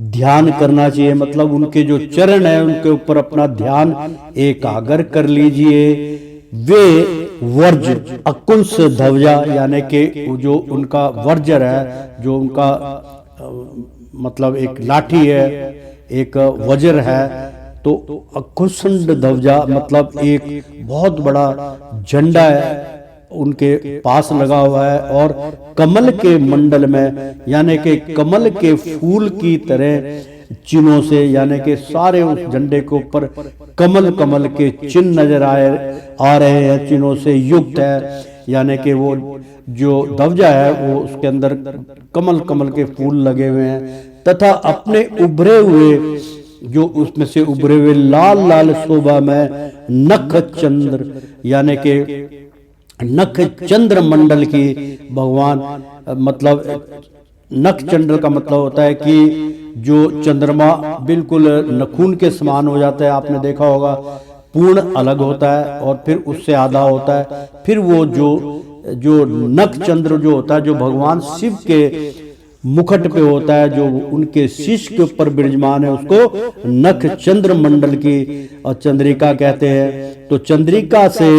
ध्यान करना चाहिए, मतलब उनके जो चरण है उनके ऊपर अपना ध्यान एकाग्र कर लीजिए। वे वर्ज अकुंस ध्वजा यानी कि जो उनका वर्जर है, जो उनका मतलब एक लाठी है, एक वज्र है, तो अकुंसंड ध्वजा मतलब एक बहुत बड़ा झंडा है उनके पास लगा हुआ है। और कमल के मंडल में यानी कि कमल के फूल की तरह चिन्हों से, यानी कि सारे उस झंडे के ऊपर कमल कमल के चिन्ह नजर आ रहे हैं, चिन्हों से युक्त है। यानी कि वो जो ध्वजा है वो उसके अंदर कमल कमल के फूल लगे हुए हैं, तथा अपने उभरे हुए जो उसमें से उभरे हुए लाल लाल शोभा में नख चंद्र यानी कि नख चंद्र मंडल की भगवान, मतलब नख चंद्र का मतलब होता है कि जो चंद्रमा बिल्कुल नखून के समान हो जाता है, आपने देखा होगा, पूर्ण अलग होता है और फिर उससे आधा होता है। फिर वो जो नख चंद्र जो होता है, जो भगवान शिव के मुखट पे होता है, जो उनके शीश के ऊपर विराजमान है, उसको नख चंद्र मंडल की और चंद्रिका कहते हैं। तो चंद्रिका से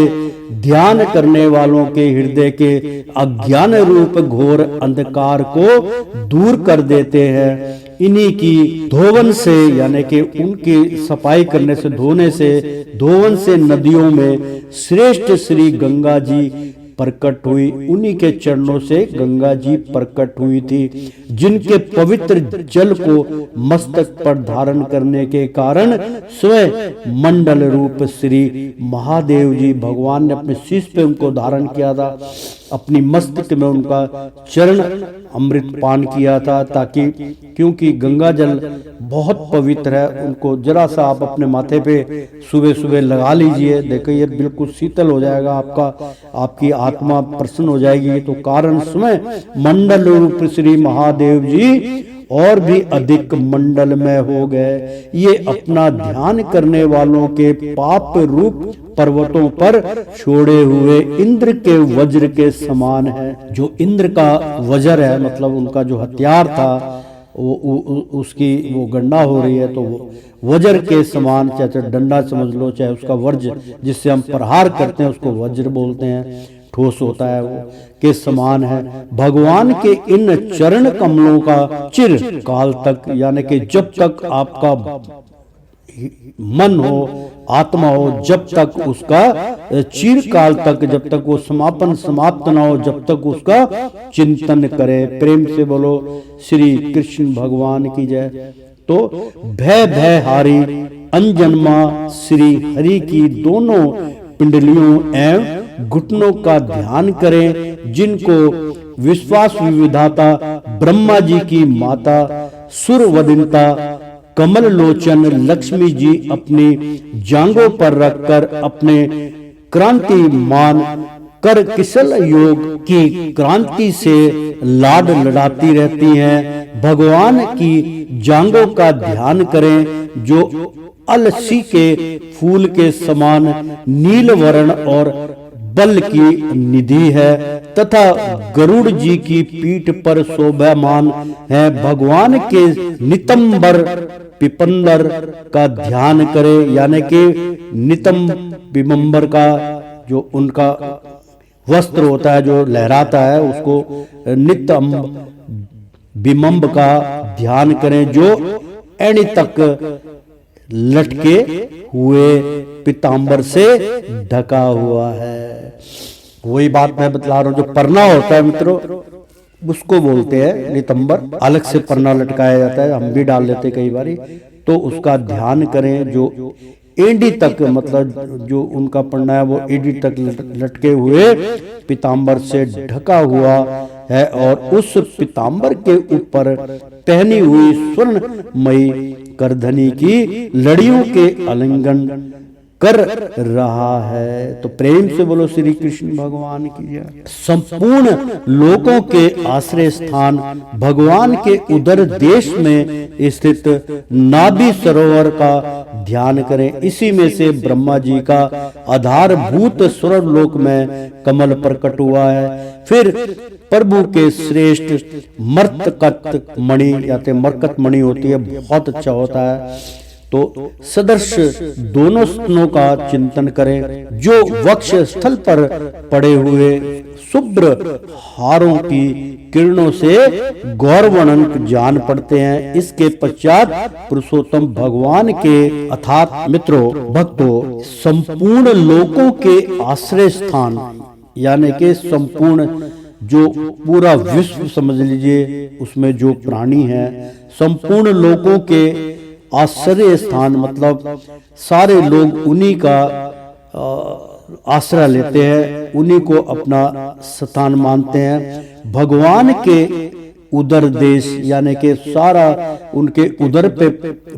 ध्यान करने वालों के हृदय के अज्ञान रूप घोर अंधकार को दूर कर देते हैं। इन्हीं की धोवन से यानी कि उनकी सफाई करने से, धोने से, धोवन से नदियों में श्रेष्ठ श्री गंगा जी प्रकट हुई। उन्हीं के चरणों से गंगा जी प्रकट हुई थी, जिनके पवित्र जल को मस्तक पर धारण करने के कारण स्वयं मंडल रूप श्री महादेव जी भगवान ने अपने शीश पे उनको धारण किया था, अपनी मस्तक में उनका चरण अमृत पान किया था, ताकि क्योंकि गंगा जल बहुत पवित्र है, उनको जरा सा आप अपने माथे पे सुबह सुबह लगा लीजिए, देखिए बिल्कुल शीतल हो जाएगा, आपकी आत्मा प्रसन्न हो जाएगी। तो कारण समय मंडल रूप श्री महादेव जी और भी अधिक मंडल में हो गए। ये अपना ध्यान करने वालों के पाप रूप पर्वतों पर छोड़े हुए इंद्र के वज्र के समान है। जो इंद्र का वज्र है, मतलब उनका जो हथियार था, उसकी वो गणना हो रही है, तो वो वज्र के समान, चाहे डंडा समझ लो, चाहे उसका वर्ज जिससे हम प्रहार करते हैं उसको वज्र बोलते हैं, ठोस होता है वो, के समान है। भगवान के इन चरण कमलों का चिर काल तक यानी कि जब तक आपका मन हो, आत्मा हो, जब तक उसका चिरकाल तक, जब तक वो समाप्त ना हो, जब तक उसका चिंतन करे। प्रेम से बोलो श्री कृष्ण भगवान की जय। तो भय हारी अनजन्मा श्री हरि की दोनों पिंडलियों एवं घुटनों का ध्यान करें, जिनको विश्वास विविधाता ब्रह्मा जी की माता सुरवदिता कमल लोचन लक्ष्मी जी अपनी जांघों पर रखकर अपने क्रांति मान कर किसल योग की क्रांति से लाड लड़ाती रहती हैं। भगवान की जांघों का ध्यान करें, जो अलसी के फूल के समान नील वर्ण और बल की निधि है, तथा गरुड़ जी की पीठ पर शोभामान है। भगवान के नितंबर पिपंदर का ध्यान करें, यानी कि नितम पिपंबर का जो उनका वस्त्र होता है जो लहराता है, उसको नितम बिमंब का ध्यान करें, जो एड़ी तक लटके हुए पीतांबर से ढका हुआ है। वही बात मैं बतला रहा हूं, जो परना होता है मित्रों, उसको बोलते हैं नितंबर, अलग से परना लटकाया जाता है, हम भी डाल लेते कई बारी। तो उसका ध्यान करें, जो एडी तक, मतलब जो उनका पन्ना है वो एडी तक लटके हुए पीतांबर से ढका हुआ है और उस पीतांबर के ऊपर पहनी हुई स्वर्णमयी करधनी की लड़ियों के आलिंगन कर रहा है। तो प्रेम से बोलो श्री कृष्ण भगवान की जय। संपूर्ण लोकों के आश्रय स्थान भगवान के उदर देश में स्थित नाभि सरोवर का ध्यान करें। इसी में से ब्रह्मा जी का आधारभूत स्वर्ग लोक में कमल प्रकट हुआ है। फिर प्रभु के श्रेष्ठ मर्कत मणि या मरकत मणि होती है, बहुत अच्छा होता है। तो सदर्श दोनों स्तनों का चिंतन करें जो वक्ष स्थल पर पड़े हुए शुभ्र हारों की किरणों से गौरवर्णन जान पड़ते हैं। इसके पश्चात पुरुषोत्तम भगवान के अर्थात मित्रों भक्तों संपूर्ण लोकों के आश्रय स्थान यानी कि संपूर्ण जो पूरा विश्व समझ लीजिए उसमें जो प्राणी है, संपूर्ण लोकों के आश्रय स्थान मतलब सारे लोग उन्हीं का आश्रय लेते हैं, उन्हीं को अपना स्थान मानते हैं। भगवान के उदर देश यानी कि सारा उनके उदर पे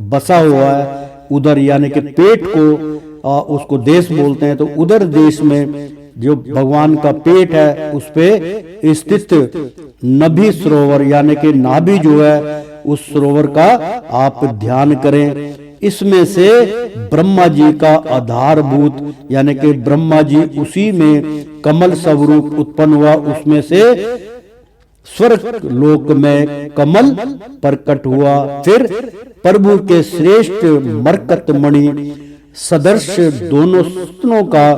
बसा हुआ है। उदर यानी कि पेट को उसको देश बोलते हैं। तो उदर देश में जो भगवान का पेट है उस पे स्थित नभि सरोवर यानी कि नाभि जो है उस सरोवर का आप ध्यान करें। इसमें से ब्रह्मा जी का आधारभूत यानी कि ब्रह्मा जी उसी में कमल स्वरूप उत्पन्न हुआ, उसमें से स्वर्ग लोक में कमल प्रकट हुआ। फिर प्रभु के श्रेष्ठ मरकत मणि सदर्श दोनों स्तनों का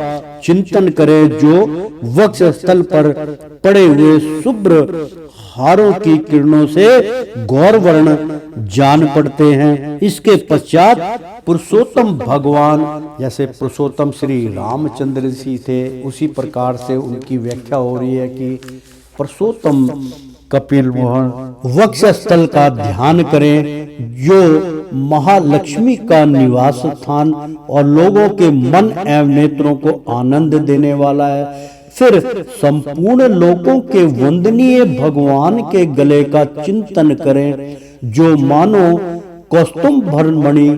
चिंतन करें जो वक्ष स्थल पर पड़े हुए शुभ्र हारों की किरणों से गौरवर्ण जान पड़ते हैं। इसके पश्चात पुरुषोत्तम भगवान, जैसे पुरुषोत्तम श्री रामचंद्र जी थे उसी प्रकार से उनकी व्याख्या हो रही है कि पुरुषोत्तम कपिल मोहन वक्ष स्थल का ध्यान करें जो महालक्ष्मी का निवास स्थान और लोगों के मन एवं नेत्रों को आनंद देने वाला है। फिर संपूर्ण लोकों के वंदनीय भगवान के गले का चिंतन करें जो मानो कौस्तुभ मणि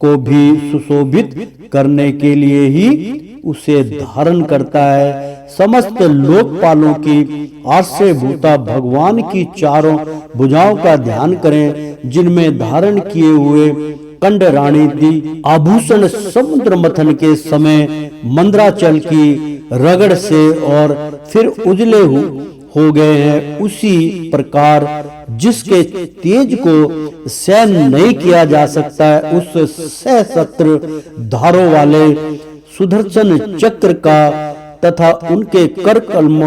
को भी सुशोभित करने के लिए ही उसे धारण करता है। समस्त लोकपालों की आश्रय भूता भगवान की चारों भुजाओं का ध्यान करें जिनमें धारण किए हुए कंड रानी दी आभूषण समुद्र मंथन के समय मंद्राचल की रगड़ से और फिर उजले हो गए हैं। उसी प्रकार जिसके तेज को सहन नहीं किया जा सकता है उस सहस्त्र धारों वाले सुदर्शन चक्र का तथा उनके कर कलम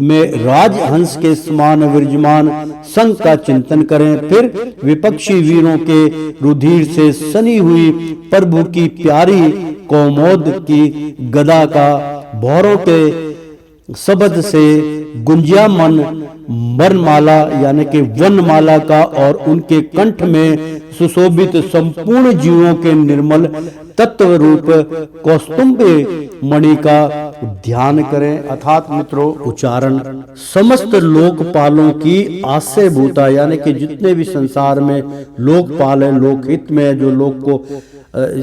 में राजहंस के समान विराजमान संघ का चिंतन करें। फिर विपक्षी वीरों के रुधिर से सनी हुई प्रभु की प्यारी कौमोद की गदा का भौरों के शब्द से गुंजायमान वनमाला यानी कि वनमाला का और उनके कंठ में सुशोभित संपूर्ण जीवों के निर्मल तत्व रूप कौस्तुभ मणि का ध्यान करें। अर्थात मित्रों उच्चारण समस्त लोकपालों की आश्रय भूता यानी कि जितने भी संसार में लोकपाल है, लोकहित में जो लोक को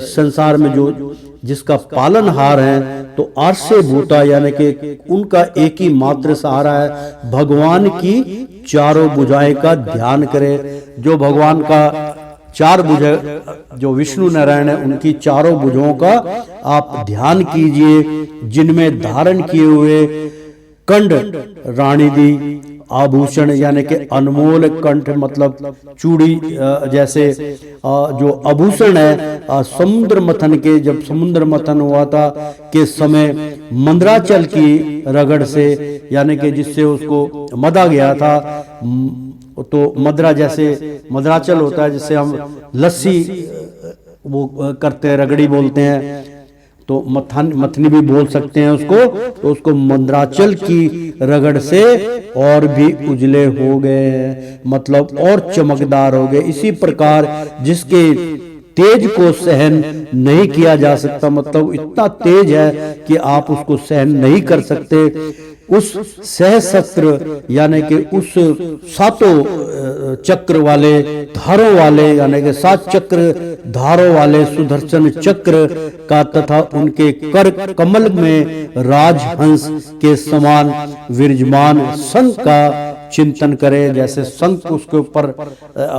संसार में जो जिसका पालनहार है तो आश्रय भूता यानी कि उनका एक ही मात्र सहारा है भगवान की चारों भुजाएं का ध्यान करें। जो भगवान का चार भुजा जो विष्णु नारायण है उनकी चारों भुजाओं का आप ध्यान कीजिए जिनमें धारण किए हुए कंड रानी दी आभूषण यानी कि अनमोल कंठ मतलब चूड़ी जैसे जो आभूषण है समुद्र मंथन के जब समुद्र मंथन हुआ था के समय मंद्राचल की रगड़ से यानी कि जिससे उसको मदा गया था तो मदरा जैसे मदराचल होता है जिससे हम लस्सी वो करते हैं रगड़ी बोलते हैं तो मथनी भी बोल सकते हैं उसको। तो उसको मंद्राचल की रगड़ से और भी उजले हो गए मतलब और चमकदार हो गए। इसी प्रकार जिसके तेज को सहन नहीं किया जा सकता, मतलब इतना तेज है कि आप उसको सहन नहीं कर सकते। उस सहस्त्र यानी कि उस सातों चक्र वाले धारों वाले यानी कि 7 चक्र धारों वाले सुदर्शन चक्र का तथा उनके कर कमल में राजहंस के समान विराजमान शंख का चिंतन करें। जैसे शंख उसके ऊपर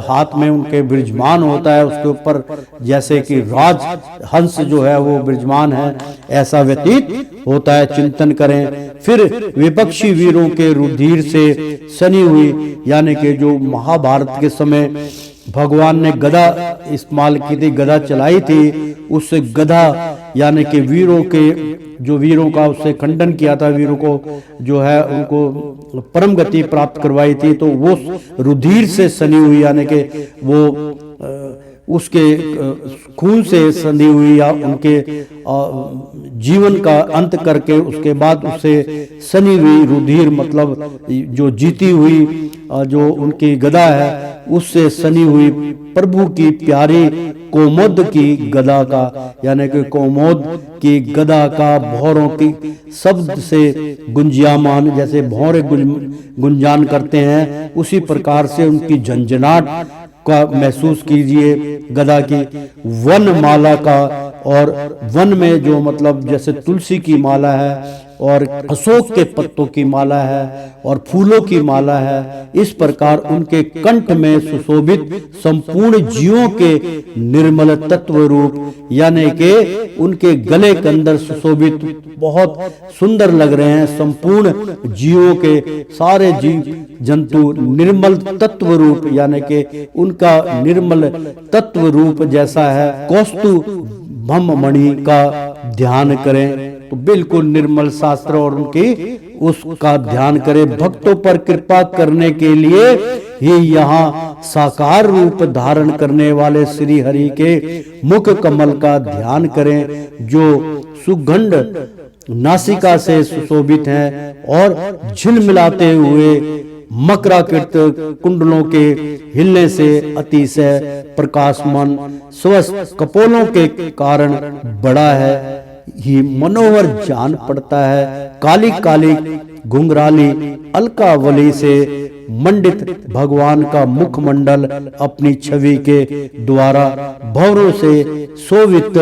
हाथ में उनके विराजमान होता है, उसके ऊपर जैसे कि राजहंस जो है वो विराजमान है, ऐसा व्यतीत होता है, चिंतन करें। फिर विपक्षी वीरों के रुधिर से सनी हुई यानी कि जो महाभारत के समय भगवान ने गदा इस्तेमाल की थी, गदा चलाई थी, उस गदा यानी कि वीरों के जो वीरों का उससे खंडन किया था, वीरों को जो है उनको परम गति प्राप्त करवाई थी, तो वो रुधिर से सनी हुई यानी कि वो उसके खून से सनी हुई या उनके जीवन का अंत करके उसके बाद उससे सनी हुई रुधिर मतलब जो जीती हुई जो उनकी गदा है उससे सनी हुई प्रभु की प्यारी कोमोद की गदा का यानी कि कोमोद की गदा का भौरों की शब्द से गुंजायमान, जैसे भौरे गुंजान करते हैं उसी प्रकार से उनकी झंझनाट का महसूस कीजिए गदा की। वन माला का, और वन में जो मतलब जैसे तुलसी की माला है और अशोक के पत्तों की माला है और फूलों की माला है, इस प्रकार उनके कंठ में सुशोभित संपूर्ण जीवों के निर्मल तत्व रूप यानी कि उनके गले के अंदर सुशोभित बहुत सुंदर लग रहे हैं संपूर्ण जीवों के सारे जीव जंतु निर्मल तत्व रूप यानी कि उनका निर्मल तत्व रूप जैसा है कौस्तुभ मणि का ध्यान करें। तो बिल्कुल निर्मल शास्त्र और उनकी उसका ध्यान करें। भक्तों पर कृपा करने के लिए ही यहाँ साकार रूप धारण करने वाले श्री हरि के मुख कमल का ध्यान करें जो सुगंध नासिका से सुशोभित हैं और झिलमिलाते हुए मकराकृत कुंडलों के हिलने से अतिशय प्रकाशमान स्वस्थ कपोलों के कारण बड़ा है ही मनोहर जान पड़ता है। काली काली घुंघराली अलकावली से मंडित भगवान का मुखमंडल अपनी छवि के द्वारा भौरों से शोभित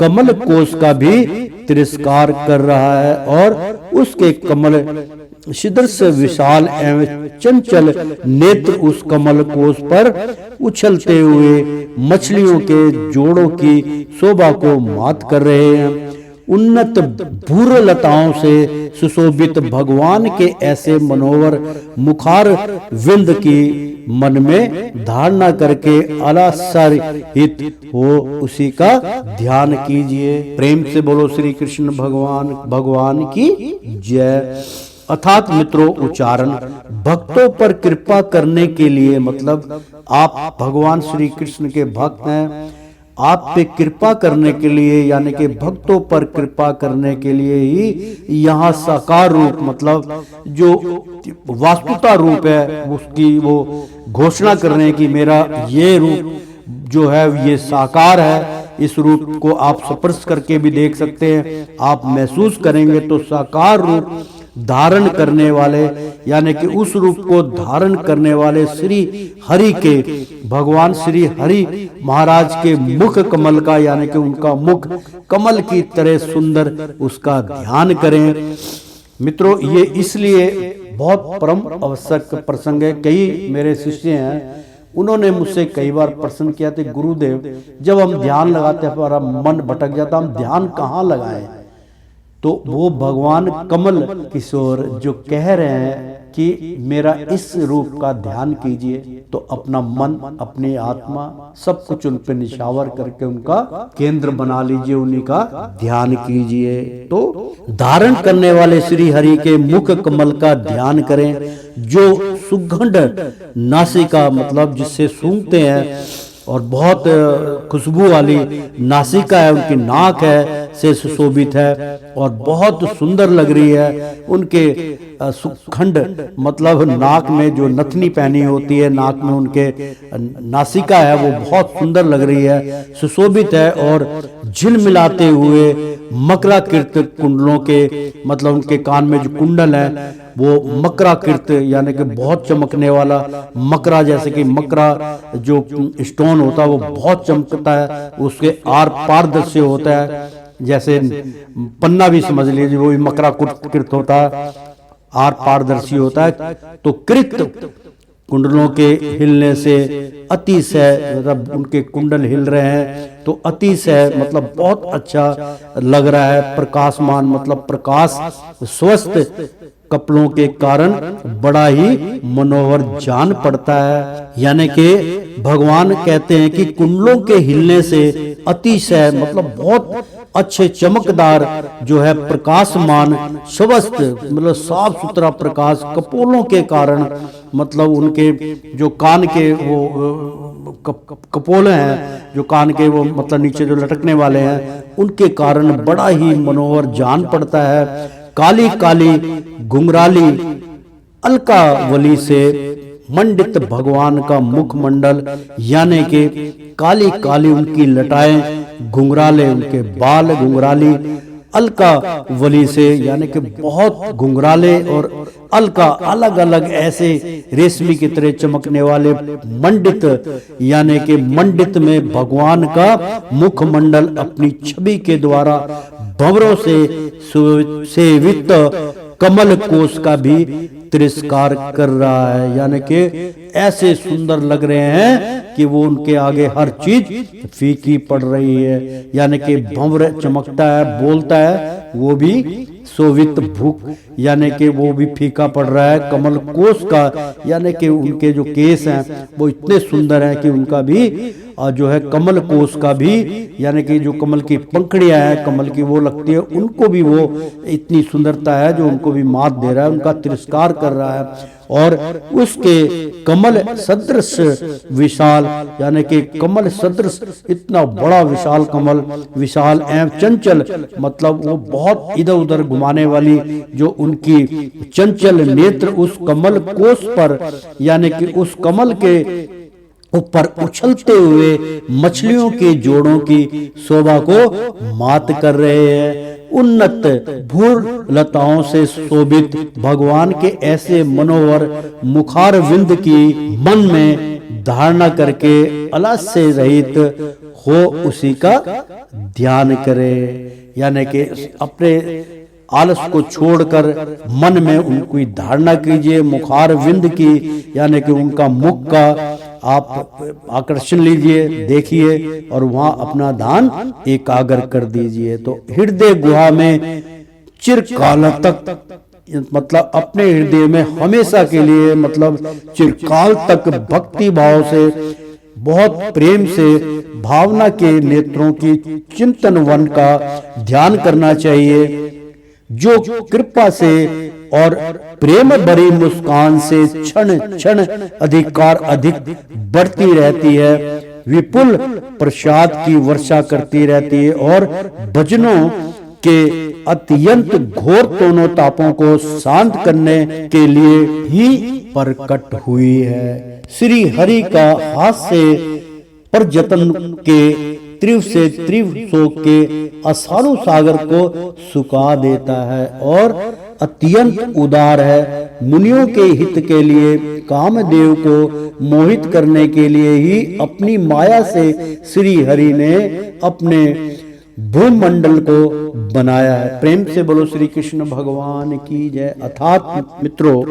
कमल कोश का भी तिरस्कार कर रहा है और उसके कमल शीदर्श विशाल एवं चंचल नेत्र उस कमल कोश पर उछलते हुए मछलियों के जोड़ों की शोभा को मात कर रहे हैं। उन्नत भूरलताओं से सुशोभित भगवान के ऐसे मनोहर मुखार विंद की मन में धारणा करके अलासरित हो उसी का ध्यान कीजिए। प्रेम से बोलो श्री कृष्ण भगवान की जय। अर्थात मित्रों उच्चारण भक्तों पर कृपा करने के लिए मतलब आप भगवान श्री कृष्ण के भक्त हैं, आप पे कृपा करने के लिए यानी कि भक्तों पर कृपा करने के लिए ही यहाँ साकार रूप मतलब जो वास्तुता रूप है उसकी वो घोषणा करने की मेरा ये रूप जो है ये साकार है। इस रूप को आप स्पर्श करके भी देख सकते हैं, आप महसूस करेंगे तो साकार रूप धारण करने वाले यानी कि उस रूप को धारण करने वाले श्री हरि के भगवान श्री हरि महाराज के मुख कमल का यानी कि उनका मुख कमल की तरह सुंदर उसका ध्यान करें। मित्रों ये इसलिए बहुत परम आवश्यक प्रसंग है। कई मेरे शिष्य हैं उन्होंने मुझसे कई बार प्रश्न किया था गुरुदेव जब हम ध्यान लगाते हैं हमारा मन भटक जाता हम ध्यान कहाँ लगाएं, तो वो भगवान कमल किशोर जो कह रहे हैं कि मेरा इस रूप का ध्यान कीजिए तो अपना मन अपनी आत्मा सब कुछ उन पर निशावर करके उनका केंद्र बना लीजिए, उन्हीं का ध्यान कीजिए। तो धारण करने वाले श्री हरि के मुख कमल का ध्यान करें जो सुगंध नासिका मतलब जिससे सूंघते हैं और बहुत खुशबू वाली नासिका है, उनकी नाक है से सुशोभित है और बहुत सुंदर लग रही है। उनके सुखंड मतलब नाक में जो नथनी पहनी होती है, नाक में उनके नासिका है, वो बहुत सुंदर लग रही है, सुशोभित है। और झिलमिलाते हुए मकराकृत कुंडलों के मतलब उनके कान में जो कुंडल है वो मकराकृत यानी कि बहुत चमकने वाला मकरा, जैसे कि मकरा जो स्टोन होता है वो बहुत चमकता है, उसके आर पारदर्शी होता है, जैसे पन्ना भी समझ लीजिए वो भी मकरा कृत होता है, आर पारदर्शी होता है। तो कृत कुंडलों के हिलने से अतिशय मतलब उनके कुंडल हिल रहे हैं तो अतिशय मतलब बहुत अच्छा लग रहा है। प्रकाशमान मतलब प्रकाश स्वस्थ कपड़ों के कारण बड़ा ही मनोहर जान पड़ता है। यानी कि भगवान कहते हैं कि कुंडलों के हिलने से अतिशय मतलब बहुत अच्छे चमकदार जो है प्रकाशमान स्वस्थ मतलब साफ सुथरा प्रकाश कपोलों के कारण मतलब उनके जो कान के वो कपोल हैं, जो कान के वो मतलब नीचे जो लटकने वाले हैं, उनके कारण बड़ा ही मनोहर जान पड़ता है। काली काली घुंघराली अलकावली से मंडित भगवान का मुखमंडल यानी कि काली काली उनकी लटाएं, घुंघराले उनके बाल घुंघराली, अलकावली से यानी कि बहुत घुंघराले और अलका अलग अलग ऐसे रेशमी की तरह चमकने वाले मंडित यानी कि मंडित में भगवान का मुखमंडल अपनी छवि के द्वारा भंवरों से सेवित कमल कोश का भी तिरस्कार कर रहा है। यानी कि ऐसे सुंदर लग रहे हैं कि वो उनके आगे हर चीज फीकी पड़ रही है। यानी कि भंवर चमकता है, बोलता है, वो भी सोवित भूख यानी कि वो भी फीका पड़ रहा है। कमल कोश का यानी कि उनके जो केस हैं वो इतने सुंदर हैं कि उनका भी जो है कमल कोश का भी यानी कि जो कमल की पंखड़ियां हैं कमल की वो लगती है, उनको भी वो इतनी सुंदरता है जो उनको भी मात दे रहा है, उनका तिरस्कार कर रहा है। और उसके कमल सदृश विशाल यानी कि कमल सदृश इतना बड़ा विशाल कमल, विशाल एवं चंचल मतलब वो बहुत इधर उधर घुमाने वाली जो उनकी चंचल नेत्र उस कमल कोश पर यानी कि उस कमल के ऊपर उछलते हुए मछलियों के जोड़ों की शोभा को मात कर रहे हैं। उन्नत भूर लताओं से शोभित भगवान के ऐसे मनोहर मुखार विंद की मन में धारणा करके अलस्य रहित हो उसी का ध्यान करे। यानी कि अपने आलस को छोड़कर मन में उनकी धारणा कीजिए, मुखार विंद की यानी कि उनका मुख का आप आकर्षण लीजिए, देखिए और वहां अपना ध्यान एकाग्र कर दीजिए। तो हृदय गुहा में चिरकाल तक मतलब अपने हृदय में हमेशा के लिए मतलब चिरकाल तक भक्ति भाव से बहुत प्रेम से भावना के नेत्रों की चिंतन वन का ध्यान करना चाहिए, जो कृपा से और प्रेम भरी मुस्कान से क्षण क्षण अधिकार अधिक बढ़ती रहती है, विपुल प्रसाद की वर्षा करती रहती है और भजनों के अत्यंत घोर दोनों तापों को शांत करने के लिए ही प्रकट हुई है। श्री हरि का हाथ से प्रजतन के त्रिव से त्रिव शोक के असारू सागर को सुखा देता है और अत्यंत उदार है। मुनियों के हित के लिए कामदेव को मोहित करने के लिए ही अपनी माया से श्री हरि ने अपने भूमंडल को बनाया है। प्रेम से बोलो श्री कृष्ण भगवान की जय। अर्थात मित्रों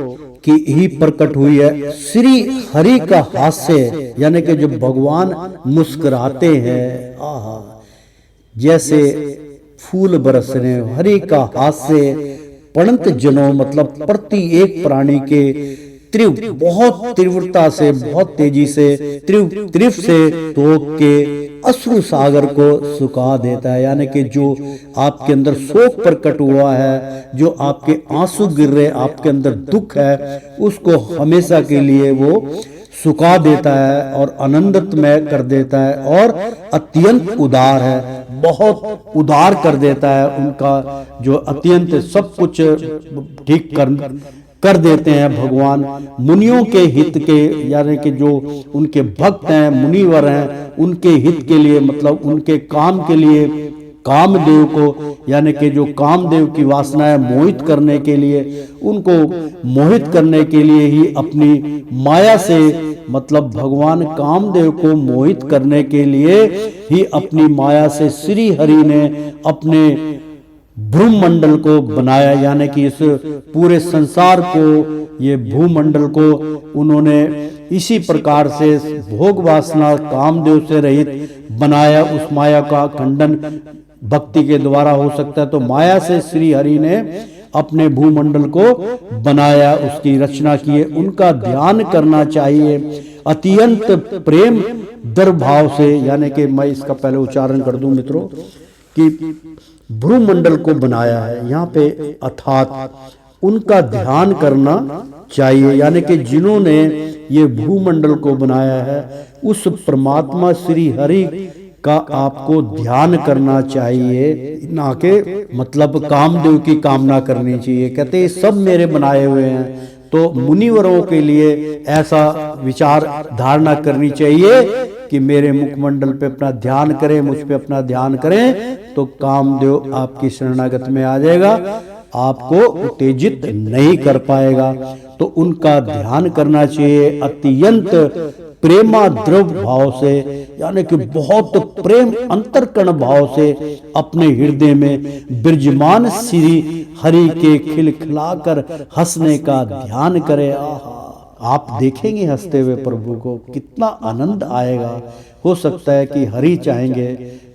की ही प्रकट हुई है श्री हरि का हास्य यानी कि जब भगवान मुस्कुराते हैं, आहा जैसे फूल बरस रहे, हरि का हास्य पणंत जनों मतलब प्रति एक प्राणी के त्रिव बहुत तीव्रता से बहुत तेजी से त्रिव से तोक के अश्रु सागर को सुखा देता है। यानी कि जो आपके अंदर शोक प्रकट हुआ है, जो आपके आंसू गिर रहे, आपके अंदर दुख है, उसको हमेशा के लिए वो सुखा देता है और आनंदमय कर देता है और अत्यंत उदार है, बहुत उदार कर देता है। उनका जो अत्यंत सब कुछ ठीक कर कर देते हैं भगवान। मुनियों के हित के, यानी कि जो उनके भक्त हैं, मुनिवर हैं, उनके हित के लिए, मतलब उनके काम के लिए कामदेव को, यानी कि जो कामदेव की वासनाएं मोहित करने के लिए, उनको मोहित करने के लिए ही अपनी माया से, मतलब भगवान कामदेव को मोहित करने के लिए ही अपनी माया से श्री हरि ने अपने भ्रूमंडल को बनाया, यानी कि इस पूरे संसार को, ये भूमंडल को उन्होंने इसी प्रकार से भोग वासना कामदेव से रहित बनाया। उस माया का खंडन भक्ति के द्वारा हो सकता है। तो माया से श्री हरि ने अपने भूमंडल को बनाया, उसकी रचना की है। उनका ध्यान करना चाहिए अत्यंत प्रेम दर्भाव से, यानी कि मैं इसका पहले उच्चारण कर दूं मित्रों कि भ्रूमंडल को बनाया है यहाँ पे, अर्थात उनका ध्यान करना चाहिए, यानी कि जिन्होंने ये भूमंडल को बनाया है उस परमात्मा श्री हरि का आपको ध्यान करना चाहिए, ना के मतलब कामदेव की कामना करनी चाहिए। कहते सब मेरे बनाए हुए हैं। तो मुनिवरों के लिए ऐसा विचार धारणा करनी चाहिए कि मेरे मुखमंडल पे अपना ध्यान करें, मुझ पे अपना ध्यान करें, तो कामदेव आपकी शरणागत में आ जाएगा, आपको उत्तेजित नहीं कर पाएगा। तो उनका ध्यान करना चाहिए अत्यंत प्रेमाद्रव भाव से, यानी कि बहुत प्रेम अंतर्कण भाव से अपने हृदय में विराजमान श्री हरि के खिलखिलाकर हंसने का ध्यान करें। आप देखेंगे हंसते हुए प्रभु को, कितना आनंद आएगा। हो सकता है कि हरि चाहेंगे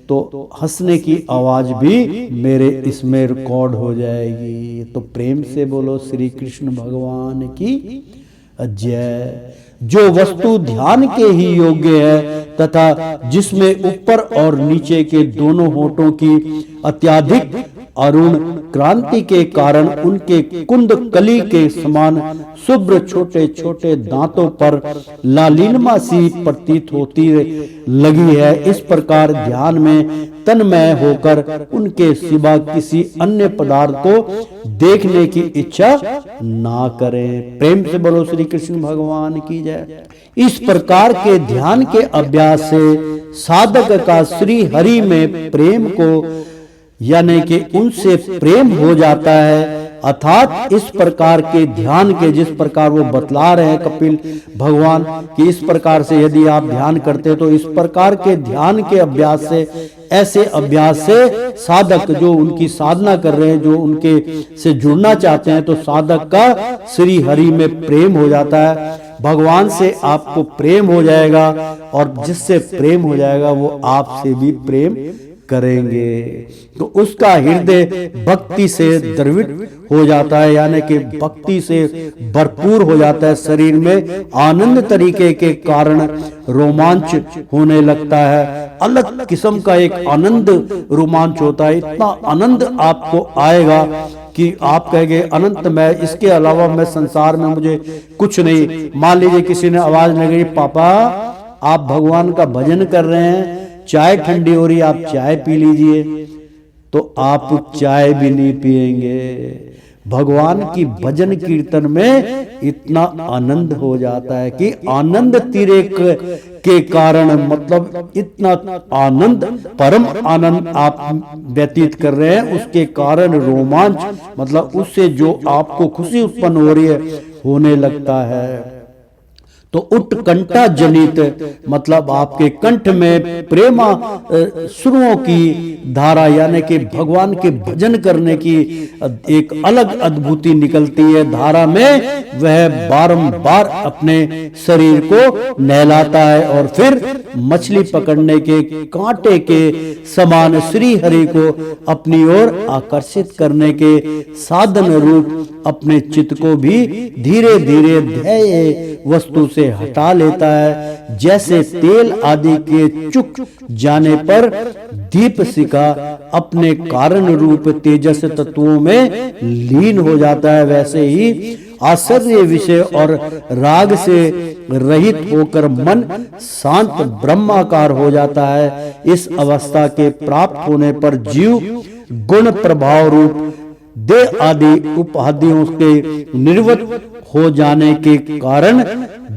तो हंसने की आवाज भी मेरे इसमें रिकॉर्ड हो जाएगी। तो प्रेम से बोलो श्री कृष्ण भगवान की जय। जो वस्तु ध्यान के ही योग्य है तथा जिसमें ऊपर और नीचे के दोनों होठों की अत्यधिक अरुण क्रांति के कारण उनके कुंद कली के समान शुभ्र छोटे छोटे दांतों पर लालिनमा सी प्रतीत होती लगी है, इस प्रकार ध्यान में तन्मय होकर उनके सिवा किसी अन्य पदार्थ को देखने की इच्छा ना करें। प्रेम से बोलो श्री कृष्ण भगवान की जय। इस प्रकार के ध्यान के अभ्यास से साधक का श्री हरि में प्रेम को, यानी कि उनसे प्रेम हो जाता है। अर्थात इस प्रकार के ध्यान के, जिस प्रकार वो बतला रहे हैं कपिल भगवान कि इस प्रकार से यदि आप ध्यान करते तो इस प्रकार के ध्यान के अभ्यास से, ऐसे अभ्यास से साधक जो उनकी साधना कर रहे हैं, जो उनके से जुड़ना चाहते हैं, तो साधक का श्री हरि में प्रेम हो जाता है। भगवान से आपको प्रेम हो जाएगा और जिससे प्रेम हो जाएगा वो आपसे भी प्रेम करेंगे। तो उसका हृदय भक्ति से द्रवित हो जाता है, यानी कि भक्ति से भरपूर हो जाता है। शरीर में आनंद तरीके के कारण रोमांच होने लगता है, अलग किस्म का एक आनंद रोमांच होता है। इतना आनंद आपको आएगा कि आप कहेंगे अनंत, मैं इसके अलावा मैं संसार में मुझे कुछ नहीं। मान लीजिए किसी ने आवाज लगाई, पापा आप भगवान का भजन कर रहे हैं, चाय ठंडी हो रही, आप चाय पी लीजिए, तो आप चाय भी नहीं पिएंगे। भगवान की भजन कीर्तन में इतना आनंद हो जाता है कि आनंद तिरेक के कारण, मतलब इतना आनंद, परम आनंद आप व्यतीत कर रहे हैं, उसके कारण रोमांच, मतलब उससे जो आपको खुशी उत्पन्न हो रही है, होने लगता है। तो उत्कंठा जनित, मतलब आपके कंठ में प्रेमा सुरों की धारा, यानी कि भगवान के भजन करने की एक अलग अद्भुति निकलती है धारा में। वह बारंबार अपने शरीर को नहलाता है और फिर मछली पकड़ने के कांटे के समान श्री हरि को अपनी ओर आकर्षित करने के साधन रूप अपने चित्त को भी धीरे धीरे ध्येय वस्तु से हटा लेता है। जैसे तेल आदि के चुक जाने पर दीप शिखा अपने कारण रूप तेजस तत्वों में लीन हो जाता है, वैसे ही आश्चर्य विषय और राग से रहित होकर मन शांत ब्रह्माकार हो जाता है। इस अवस्था के प्राप्त होने पर जीव गुण प्रभाव रूप देह आदि उपाधियों के निर्वृत्त हो जाने के कारण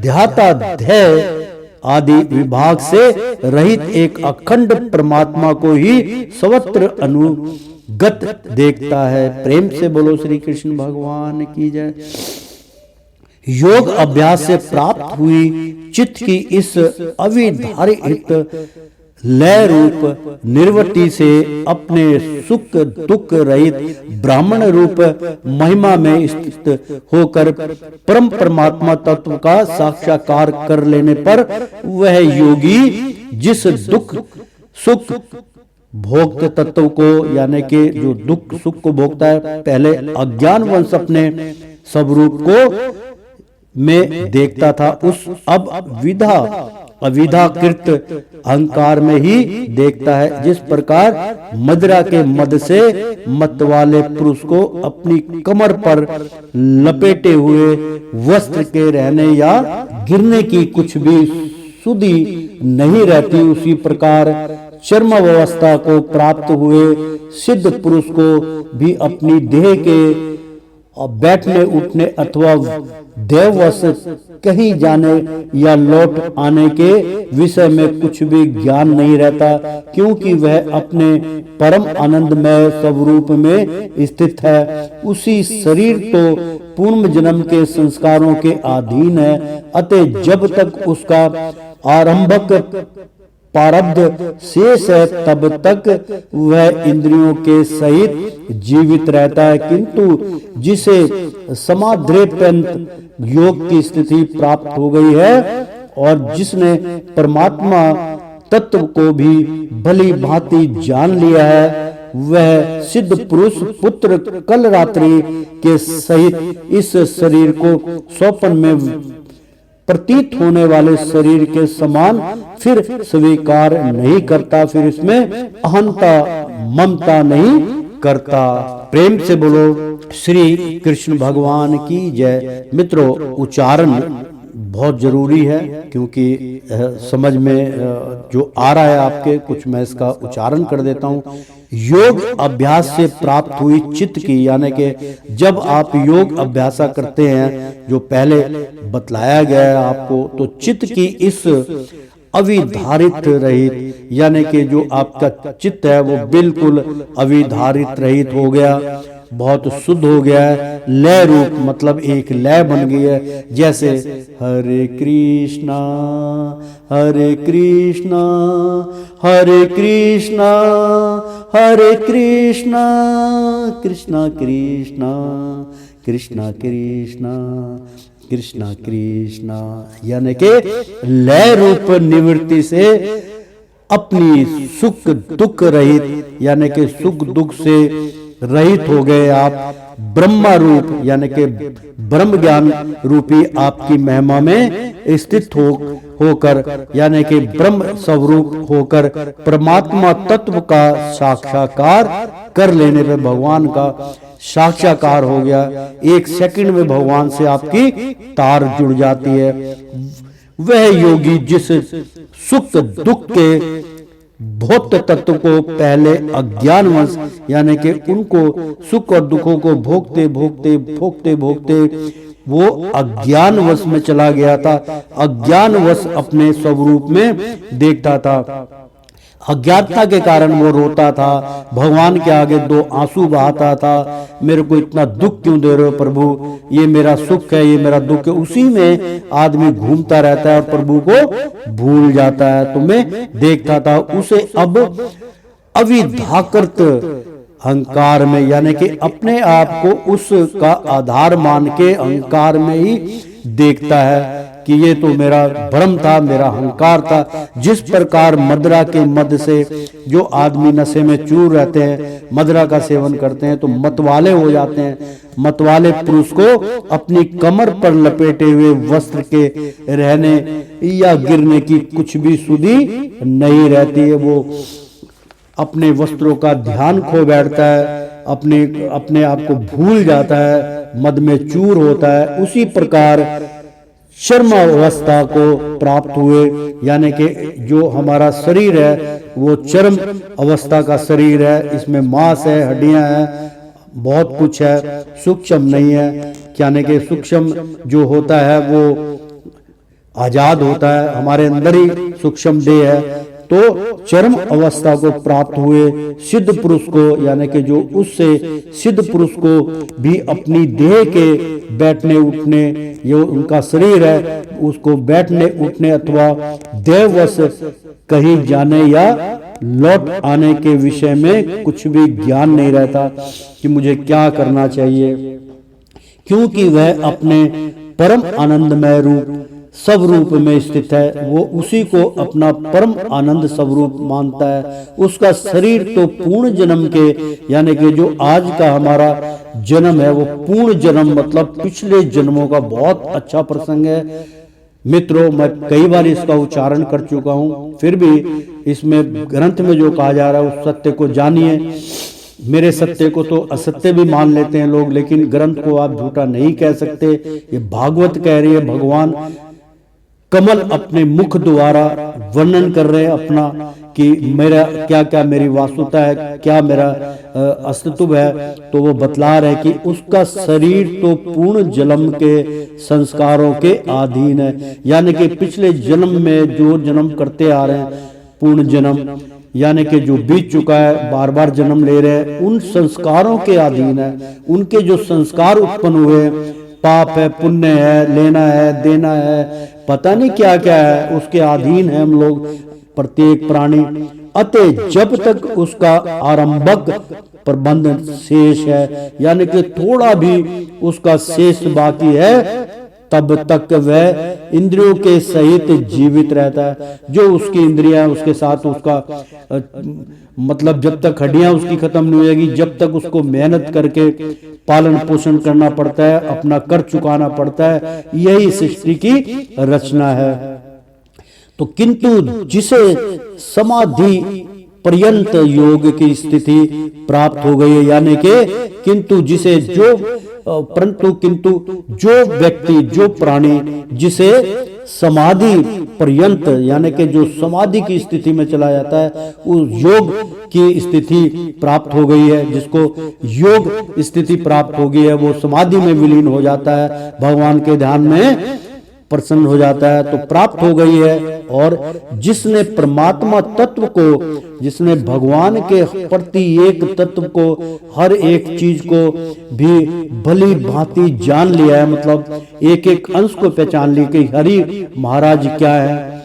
ध्याता ध्येय आदि विभाग से रहित एक अखंड परमात्मा को ही सर्वत्र अनुगत देखता है। प्रेम से बोलो श्री कृष्ण भगवान की जय। योग अभ्यास से प्राप्त हुई चित्त की इस अविधारित लय रूप निर्वृत्ति से अपने सुख दुख रहित ब्राह्मण रूप महिमा में स्थित होकर परम परमात्मा तत्व का साक्षात्कार कर लेने पर वह योगी जिस दुख सुख भोक्त तत्व को यानी कि जो दुख सुख को भोगता है, पहले अज्ञानवश अपने स्वरूप को में देखता था, उस अब अविधाकृत अहंकार में ही देखता है। जिस प्रकार मदिरा के मद से मत वाले पुरुष को अपनी कमर पर लपेटे हुए वस्त्र के रहने या गिरने की कुछ भी सुधि नहीं रहती, उसी प्रकार चर्म अवस्था को प्राप्त हुए सिद्ध पुरुष को भी अपनी देह के और बैठने उठने अथवा देववश कहीं जाने या लौट आने के विषय में कुछ भी ज्ञान नहीं रहता, क्योंकि वह अपने परम आनंदमय स्वरूप में स्थित है। उसी शरीर तो पूर्व जन्म के संस्कारों के अधीन है, अतः जब तक उसका आरंभक प्रारब्ध शेष है तब तक वह इंद्रियों के सहित जीवित रहता है, किंतु जिसे समाधिपंत योग की स्थिति प्राप्त हो गई है और जिसने परमात्मा तत्व को भी भली भांति जान लिया है, वह सिद्ध पुरुष पुत्र कल रात्रि के सहित इस शरीर को स्वप्न में प्रतीत होने वाले शरीर के समान फिर स्वीकार नहीं करता, फिर इसमें अहंता ममता नहीं करता। प्रेम से बोलो श्री कृष्ण भगवान की जय। मित्रों, उच्चारण बहुत जरूरी है, क्योंकि समझ में जो आ रहा है आपके, कुछ मैं इसका उच्चारण कर देता हूँ। योग अभ्यास से प्राप्त हुई चित्त की, यानी कि जब आप योग अभ्यासा करते हैं, जो पहले बतलाया गया है आपको, तो चित्त की इस अविधारित रहित, यानी कि जो आपका चित्त है वो बिल्कुल अविधारित रहित हो गया, बहुत शुद्ध हो गया है, लय रूप मतलब एक लय बन गई है। जैसे हरे कृष्णा हरे कृष्णा हरे कृष्णा हरे कृष्णा कृष्णा कृष्णा कृष्णा कृष्णा कृष्णा कृष्णा, यानी कि लय रूप निवृत्ति से अपनी सुख दुख रहित, यानी कि सुख दुख से रहित हो गए आप। ब्रह्मा रूप यानी कि ब्रह्म ज्ञान रूपी आपकी महिमा में स्थित होकर यानी कि ब्रह्म स्वरूप होकर परमात्मा तत्व का साक्षात्कार कर लेने पर भगवान का साक्षात्कार हो गया। एक सेकंड में भगवान से आपकी तार जुड़ जाती है। वह योगी जिस सुख दुख के भौत तत्व को पहले अज्ञानवश यानी कि उनको सुख और दुखों को भोगते भोगते भोगते भोगते वो अज्ञानवश में चला गया था, अज्ञानवश अपने स्वरूप में देखता था। अज्ञानता के कारण वो रोता था, भगवान के आगे दो आंसू बहाता था, मेरे को इतना दुख क्यों दे रहे हो प्रभु, ये मेरा सुख है ये मेरा दुख है। उसी में आदमी घूमता रहता है और प्रभु को भूल जाता है। तो मैं देखता था उसे अब अविधाकृत अहंकार में यानी कि अपने आप को उसका आधार मान के अहंकार में ही देखता है कि ये तो मेरा भ्रम था, मेरा अहंकार था। जिस प्रकार मदिरा के मद से जो आदमी नशे में चूर रहते हैं, मदिरा का सेवन करते हैं तो मतवाले हो जाते हैं। मतवाले पुरुष को अपनी कमर पर लपेटे हुए वस्त्र के रहने या गिरने की कुछ भी सुधि नहीं रहती है। वो अपने वस्त्रों का ध्यान खो बैठता है, अपने आप को भूल जाता है, मद में चूर होता है। उसी प्रकार चर्म अवस्था को प्राप्त हुए यानी कि जो हमारा शरीर है वो चर्म अवस्था का शरीर है, इसमें मांस है, हड्डियां हैं, बहुत कुछ है, सूक्ष्म नहीं है। यानी कि सूक्ष्म जो होता है वो आजाद होता है, हमारे अंदर ही सूक्ष्म देह है। तो चरम अवस्था को प्राप्त हुए सिद्ध पुरुष को, यानी कि जो उससे सिद्ध पुरुष को भी अपनी देह के बैठने उठने, ये उनका शरीर है, उसको बैठने उठने अथवा देहवश कहीं जाने या लौट आने के विषय में कुछ भी ज्ञान नहीं रहता कि मुझे क्या करना चाहिए, क्योंकि वह अपने परम आनंदमय रूप स्वरूप में स्थित है। वो उसी को अपना परम आनंद स्वरूप मानता है। उसका शरीर तो पूर्ण जन्म के, यानी कि जो आज का हमारा जन्म है वो पूर्ण जन्म मतलब पिछले जन्मों का बहुत अच्छा प्रसंग है। मित्रों, मैं कई बार इसका उच्चारण कर चुका हूं, फिर भी इसमें ग्रंथ में जो कहा जा रहा है उस सत्य को जानिए। मेरे सत्य को तो असत्य भी मान लेते हैं लोग, लेकिन ग्रंथ को आप झूठा नहीं कह सकते। ये भागवत कह रही है, भगवान कमल अपने मुख द्वारा वर्णन कर रहे हैं अपना कि मेरा क्या क्या मेरी वास्तुता है, क्या मेरा अस्तित्व है। तो वो बतला रहे कि उसका शरीर तो पूर्ण जन्म के संस्कारों के अधीन है, यानी कि पिछले जन्म में जो जन्म करते आ रहे हैं, पूर्ण जन्म यानी कि जो बीत चुका है, बार बार जन्म ले रहे हैं, उन संस्कारों के अधीन है। उनके जो संस्कार उत्पन्न हुए, पाप है, पुण्य है, लेना है, देना है, पता नहीं क्या क्या है, उसके अधीन है हम लोग, प्रत्येक प्राणी। अतः जब तक उसका आरंभक प्रबंध शेष है, यानी कि थोड़ा भी उसका शेष बाकी है, तब तक वह इंद्रियों के सहित जीवित रहता है। जो उसकी इंद्रियां, उसके साथ उसका मतलब जब तक हड्डियां उसकी खत्म नहीं होगी, जब तक उसको मेहनत करके पालन पोषण करना पड़ता है, अपना कर चुकाना पड़ता है। यही सृष्टि की रचना है। तो किंतु जिसे समाधि पर्यंत योग की स्थिति प्राप्त हो गई है, यानी कि किंतु जिसे जो परंतु किंतु जो व्यक्ति, जो प्राणी जिसे समाधि पर्यंत यानी कि जो समाधि की स्थिति में चला जाता है, उस योग की स्थिति प्राप्त हो गई है, जिसको योग स्थिति प्राप्त हो गई है, वो समाधि में विलीन हो जाता है, भगवान के ध्यान में प्रसन्न हो जाता है, तो प्राप्त हो गई है। और जिसने परमात्मा तत्व को, जिसने भगवान के प्रति एक तत्व को, हर एक चीज को भी भली भांति जान लिया है, मतलब एक एक अंश को पहचान ली कि हरि महाराज क्या है,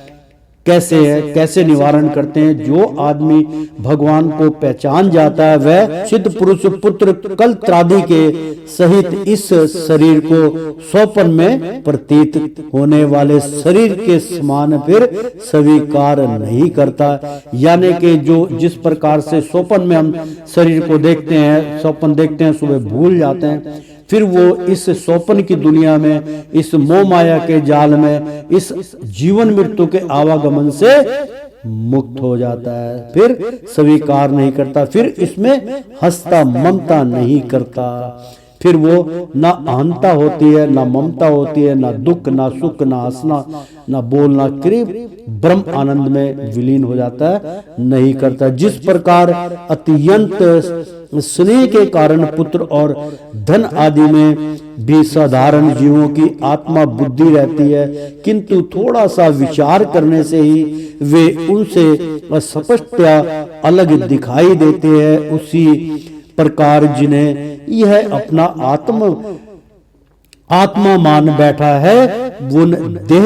कैसे है, कैसे निवारण करते हैं। जो आदमी भगवान को पहचान जाता है वह सिद्ध पुरुष पुत्र कलत्रादि के सहित इस शरीर को स्वप्न में प्रतीत होने वाले शरीर के समान फिर स्वीकार नहीं करता। यानी कि जो जिस प्रकार से स्वप्न में हम शरीर को देखते हैं, स्वप्न देखते हैं, सुबह भूल जाते हैं, फिर वो इस स्वप्न की दुनिया में, इस मोह माया के जाल में, इस जीवन मृत्यु के आवागमन से मुक्त हो जाता है, फिर स्वीकार नहीं करता, फिर इसमें हंसता ममता नहीं करता, फिर वो ना अहंता होती है, ना ममता होती है, ना दुख, ना सुख, ना हंसना, ना बोलना, करीब ब्रह्म आनंद में विलीन हो जाता है, नहीं करता। जिस प्रकार अत्यंत स्नेह के कारण पुत्र और धन आदि में भी साधारण जीवों की आत्मा बुद्धि रहती है, किंतु थोड़ा सा विचार करने से ही वे उनसे स्पष्टतया अलग दिखाई देते हैं, उसी प्रकार जिन्हें यह अपना आत्मा मान बैठा है, उन देह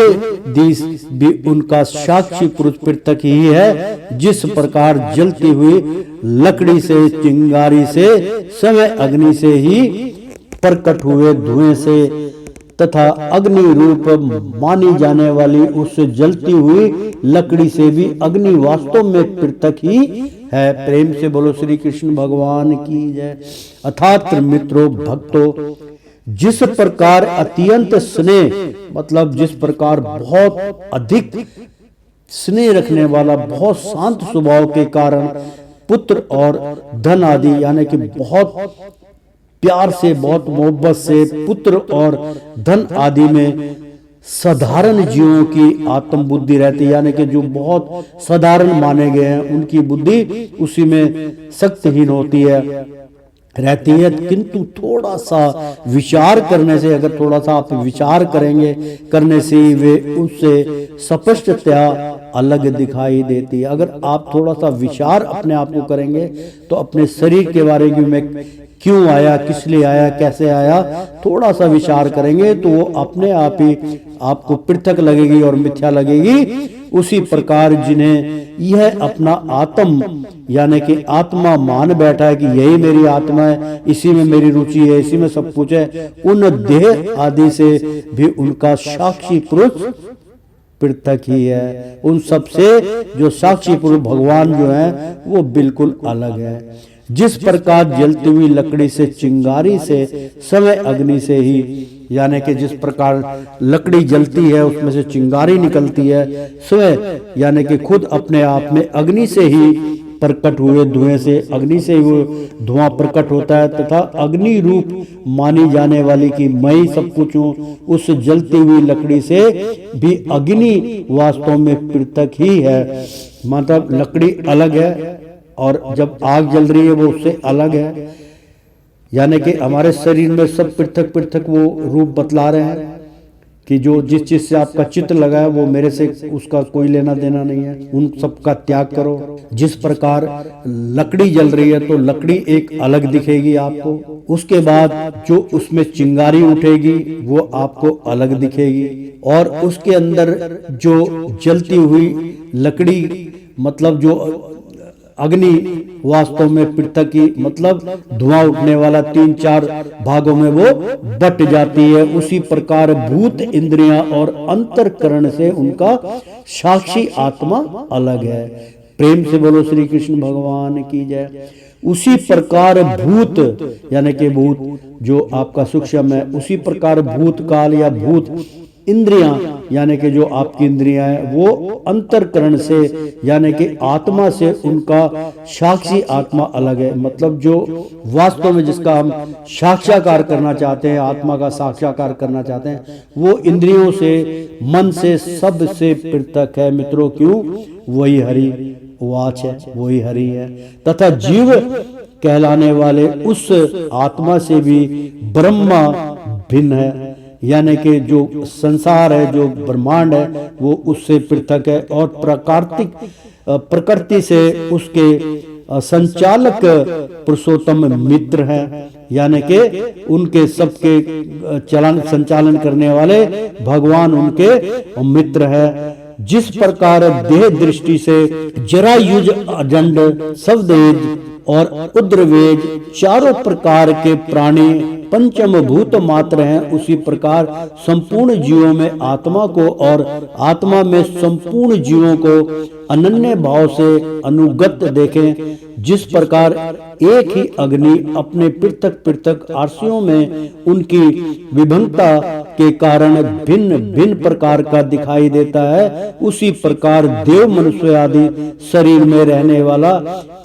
दिस भी उनका साक्षी पुरुष पृथक ही है। जिस प्रकार जलती हुई लकड़ी से, चिंगारी से, समय अग्नि से ही प्रकट हुए धुएं से तथा अग्नि रूप मानी जाने वाली उस जलती हुई लकड़ी से भी अग्नि वास्तव में पृथक ही है। प्रेम से बोलो श्री कृष्ण भगवान की जय। अर्थात मित्रों, भक्तों, जिस प्रकार अत्यंत स्नेह, मतलब जिस प्रकार बहुत अधिक स्नेह रखने वाला, बहुत शांत स्वभाव के कारण पुत्र और धन आदि, यानी कि बहुत प्यार से, बहुत मोहब्बत से पुत्र और धन आदि में साधारण जीवों की आत्म बुद्धि रहती है, यानी कि जो बहुत साधारण माने गए हैं, उनकी बुद्धि उसी में शक्तिहीन होती है। रहती है, किंतु थोड़ा सा विचार करने से, अगर थोड़ा सा आप विचार करेंगे, करने से वे उससे स्पष्टतया अलग दिखाई देती है। अगर आप थोड़ा सा विचार अपने आप को करेंगे तो अपने शरीर के बारे में क्यों आया, किस लिए आया, कैसे आया, थोड़ा सा विचार करेंगे तो वो अपने आप ही आपको पृथक लगेगी और मिथ्या लगेगी। उसी प्रकार जिन्हें यह अपना आत्म यानी कि आत्मा मान बैठा है कि यही मेरी आत्मा है, इसी में मेरी रुचि है, इसी में सब कुछ है, उन देह आदि से भी उनका साक्षी पुरुष पृथक ही है। उन सबसे जो साक्षी पुरुष भगवान जो है वो बिल्कुल अलग है। जिस प्रकार जलती हुई लकड़ी से, चिंगारी से, समय अग्नि से ही, यानी कि जिस प्रकार लकड़ी जलती है उसमें से चिंगारी निकलती है, स्वयं यानी कि खुद अपने आप में अग्नि से ही प्रकट हुए धुएं से, अग्नि से ही वो धुआं प्रकट होता है, तथा अग्नि रूप मानी जाने वाली कि मैं ही सब कुछ हूँ, उस जलती हुई लकड़ी से भी अग्नि वास्तव में पृथक ही है। मतलब लकड़ी अलग है और जब आग जल रही है वो उससे अलग है। यानी कि हमारे शरीर में सब पृथक पृथक वो रूप बतला रहे हैं कि जो जिस चीज से आपका चित्र लगा है वो मेरे से उसका कोई लेना देना नहीं है, उन सब का त्याग करो। जिस प्रकार लकड़ी जल रही है तो लकड़ी एक अलग दिखेगी आपको, उसके बाद जो उसमें चिंगारी उठेगी वो आपको अलग दिखेगी, और उसके अंदर जो जलती हुई लकड़ी मतलब जो अग्नि वास्तव में पृथक ही, मतलब धुआं उठने वाला 3-4 भागों में वो बट जाती है। उसी प्रकार भूत इंद्रियां और अंतरकरण से उनका साक्षी आत्मा अलग है। प्रेम से बोलो श्री कृष्ण भगवान की जय। उसी प्रकार भूत यानी कि भूत जो आपका सूक्ष्म है, उसी प्रकार भूत काल या भूत इंद्रियां यानी कि जो आपकी इंद्रियां हैं वो अंतरकरण से यानी कि आत्मा से उनका साक्षी आत्मा अलग है। मतलब जो वास्तव में जिसका हम साक्षात्कार करना चाहते हैं, आत्मा का साक्षात्कार करना चाहते हैं, वो इंद्रियों से, मन से, सब से पृथक है। मित्रों क्यों? वही हरि वाच है, वही हरि है। तथा जीव कहलाने वाले उस आत्मा से भी ब्रह्मा भिन्न है, यानी कि जो संसार है, जो ब्रह्मांड है वो उससे पृथक है, और प्रकृति से उसके संचालक पुरुषोत्तम मित्र है, यानी कि उनके सबके संचालन करने वाले भगवान उनके मित्र है। जिस प्रकार देह दृष्टि से जरायुज, अजंड, शवदेज और उद्रवेज चारों प्रकार के प्राणी पंचम भूत मात्र हैं, उसी प्रकार संपूर्ण जीवों में आत्मा को और आत्मा में संपूर्ण जीवों को अनन्य भाव से अनुगत देखें। जिस प्रकार एक ही अग्नि अपने पृथक पृथक आरसियों में उनकी विभिन्नता के कारण भिन्न भिन्न प्रकार का दिखाई देता है, उसी प्रकार देव, मनुष्य आदि शरीर में रहने वाला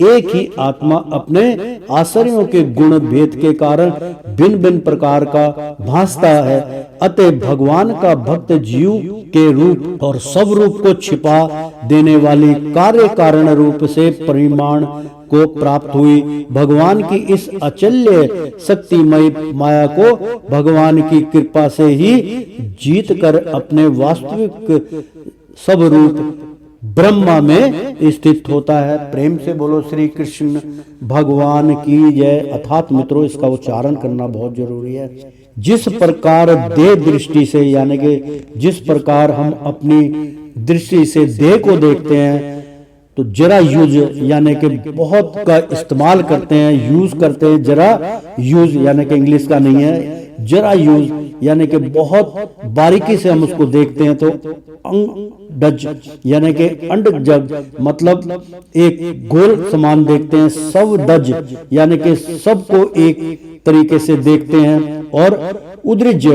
एक ही आत्मा अपने आश्रयों के गुण भेद के कारण भिन्न भिन्न प्रकार का भासता है। अतः भगवान का भक्त जीव के रूप और सब रूप को छिपा देने वाली कार्य कारण रूप से परिमाण को प्राप्त हुई। भगवान की इस अचल्य शक्तिमय माया को भगवान की कृपा से ही जीत कर अपने वास्तविक सब रूप ब्रह्मा में स्थित होता है। प्रेम से बोलो श्री कृष्ण भगवान की जय। अर्थात मित्रों इसका उच्चारण करना बहुत जरूरी है। जिस प्रकार देह दृष्टि से यानी कि जिस प्रकार हम अपनी दृष्टि से देह को देखते हैं तो जरा यूज यानी कि बहुत का इस्तेमाल करते हैं, यूज करते हैं। जरा यूज यानी कि इंग्लिश का नहीं है, जरा यूज यानी कि बहुत बारीकी से हम उसको देखते हैं। तो अंडज यानी कि अंडजग मतलब एक गोल समान देखते हैं। सवदज यानी कि सबको एक तरीके से देखते हैं, और उद्रिज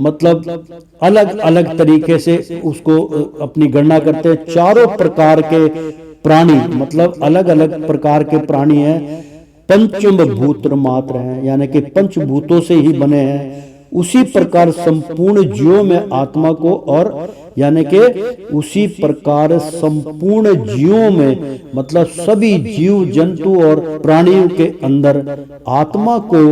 मतलब अलग अलग तरीके से उसको अपनी गणना करते हैं। चारों प्रकार के प्राणी मतलब अलग अलग प्रकार के प्राणी हैं, पंचम भूत मात्र हैं, यानी कि पंचभूतों से ही बने हैं। उसी प्रकार संपूर्ण जीवों में आत्मा को और यानी कि उसी प्रकार संपूर्ण जीवों में मतलब सभी जीव जंतु और प्राणियों के अंदर आत्मा को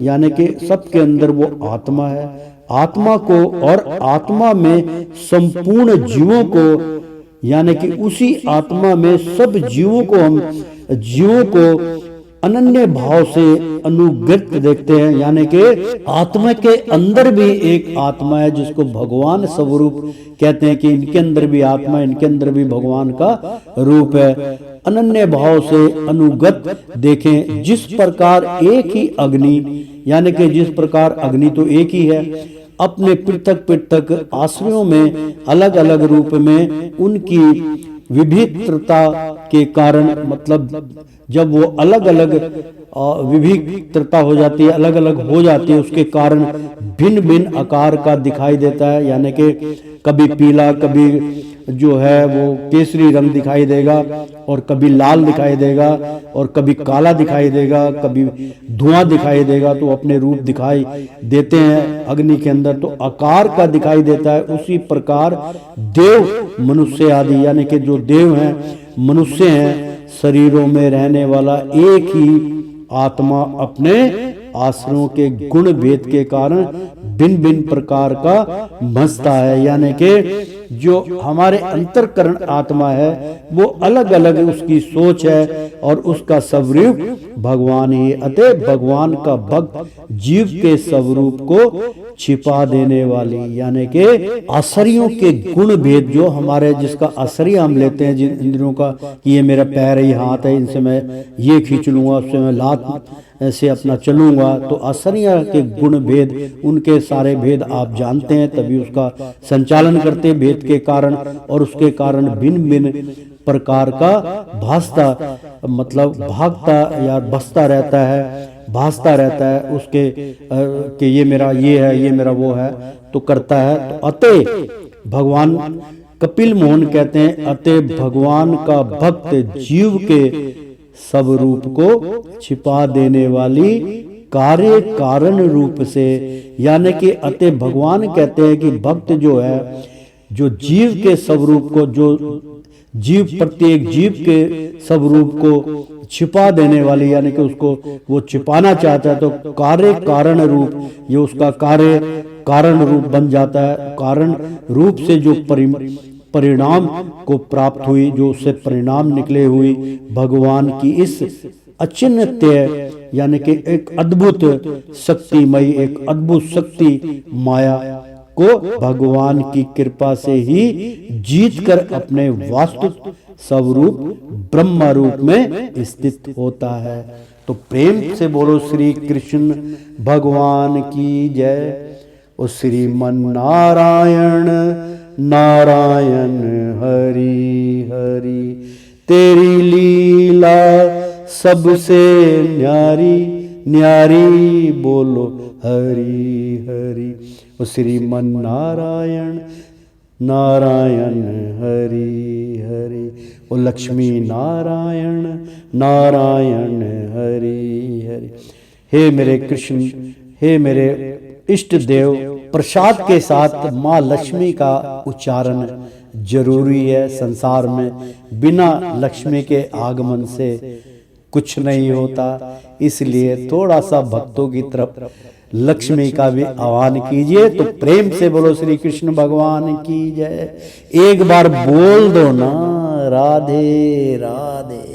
यानी कि सबके अंदर वो आत्मा है, आत्मा को और आत्मा में संपूर्ण जीवों को यानी कि उसी आत्मा में सब जीवों को हम जीवों को अनन्य भाव से अनुगत देखते हैं। यानी कि आत्मा के अंदर भी एक आत्मा है जिसको भगवान स्वरूप कहते हैं कि इनके अंदर भी आत्मा, इनके अंदर भी भगवान का रूप है। अनन्य भाव से अनुगत देखें। जिस प्रकार एक ही अग्नि यानी कि जिस प्रकार अग्नि तो एक ही है, अपने पृथक पृथक आश्रयों में अलग अलग रूप में उनकी विभिन्नता के कारण मतलब जब वो अलग अलग विभिन्नता हो जाती है, अलग अलग हो जाती है, उसके कारण भिन्न भिन्न आकार का दिखाई देता है। यानी कि कभी पीला, कभी जो है वो केसरी रंग दिखाई देगा और कभी लाल दिखाई देगा और कभी काला दिखाई देगा, कभी धुआं दिखाई देगा। तो अपने रूप दिखाई देते हैं अग्नि के अंदर, तो आकार का दिखाई देता है। उसी प्रकार देव मनुष्य आदि यानी कि जो देव हैं मनुष्य हैं, शरीरों में रहने वाला एक ही आत्मा अपने आश्रयों के गुण भेद के कारण भिन्न भिन्न प्रकार का भसता है। यानी कि जो हमारे अंतरकरण आत्मा है वो अलग अलग उसकी सोच है और उसका स्वरूप भगवान ही। अतः भगवान का भक्त जीव के स्वरूप को छिपा देने वाली यानी कि आश्रयों के गुण भेद जो हमारे जिसका आश्रय हम लेते हैं जिन इंद्रियों का कि ये मेरा पैर है, ये हाथ है, इनसे मैं ये खींच लूंगा, उससे मैं लात से अपना चलूंगा। तो आश्रय के गुण भेद उनके सारे भेद आप जानते हैं, तभी उसका संचालन करते हैं भेद के कारण और उसके कारण भिन्न भिन्न प्रकार का भासता मतलब भागता या बसता रहता है, भासता रहता है उसके कि ये मेरा ये है, ये मेरा वो है, तो करता है। तो अतः भगवान कपिल मोहन कहते हैं अतः भगवान का भक्त जीव के स्वरूप को छिपा देने वाली कार्य कारण रूप से यानी कि अतः भगवान कहते हैं कि भक्त जो है जो जीव के स्वरूप को जो जीव प्रत्येक जीव के स्वरूप को छिपा देने वाली यानी कि उसको वो छिपाना चाहता है तो कार्य कारण रूप ये उसका कार्य कारण रूप बन जाता है। कारण रूप से जो परिणाम को प्राप्त हुई, जो उससे परिणाम निकले हुई भगवान की इस अचिन्त्य यानी कि एक अद्भुत शक्तिमयी एक अद्भुत शक्ति माया को भगवान की कृपा से ही जीतकर अपने वास्तु स्वरूप ब्रह्म रूप में स्थित होता है। तो प्रेम से बोलो श्री कृष्ण भगवान की जय। और श्रीमन नारायण नारायण हरि हरि, तेरी लीला सबसे न्यारी न्यारी, बोलो हरि हरि। और श्रीमन नारायण नारायण हरि हरि, और लक्ष्मी नारायण नारायण हरि हरि। हे मेरे कृष्ण, हे मेरे इष्ट देव, प्रसाद के साथ माँ लक्ष्मी का उच्चारण जरूरी है। संसार में बिना लक्ष्मी के आगमन से कुछ नहीं होता, इसलिए थोड़ा सा भक्तों की तरफ लक्ष्मी का भी आह्वान कीजिए। तो प्रेम से बोलो श्री कृष्ण भगवान की जय। एक बार बोल दो ना राधे राधे।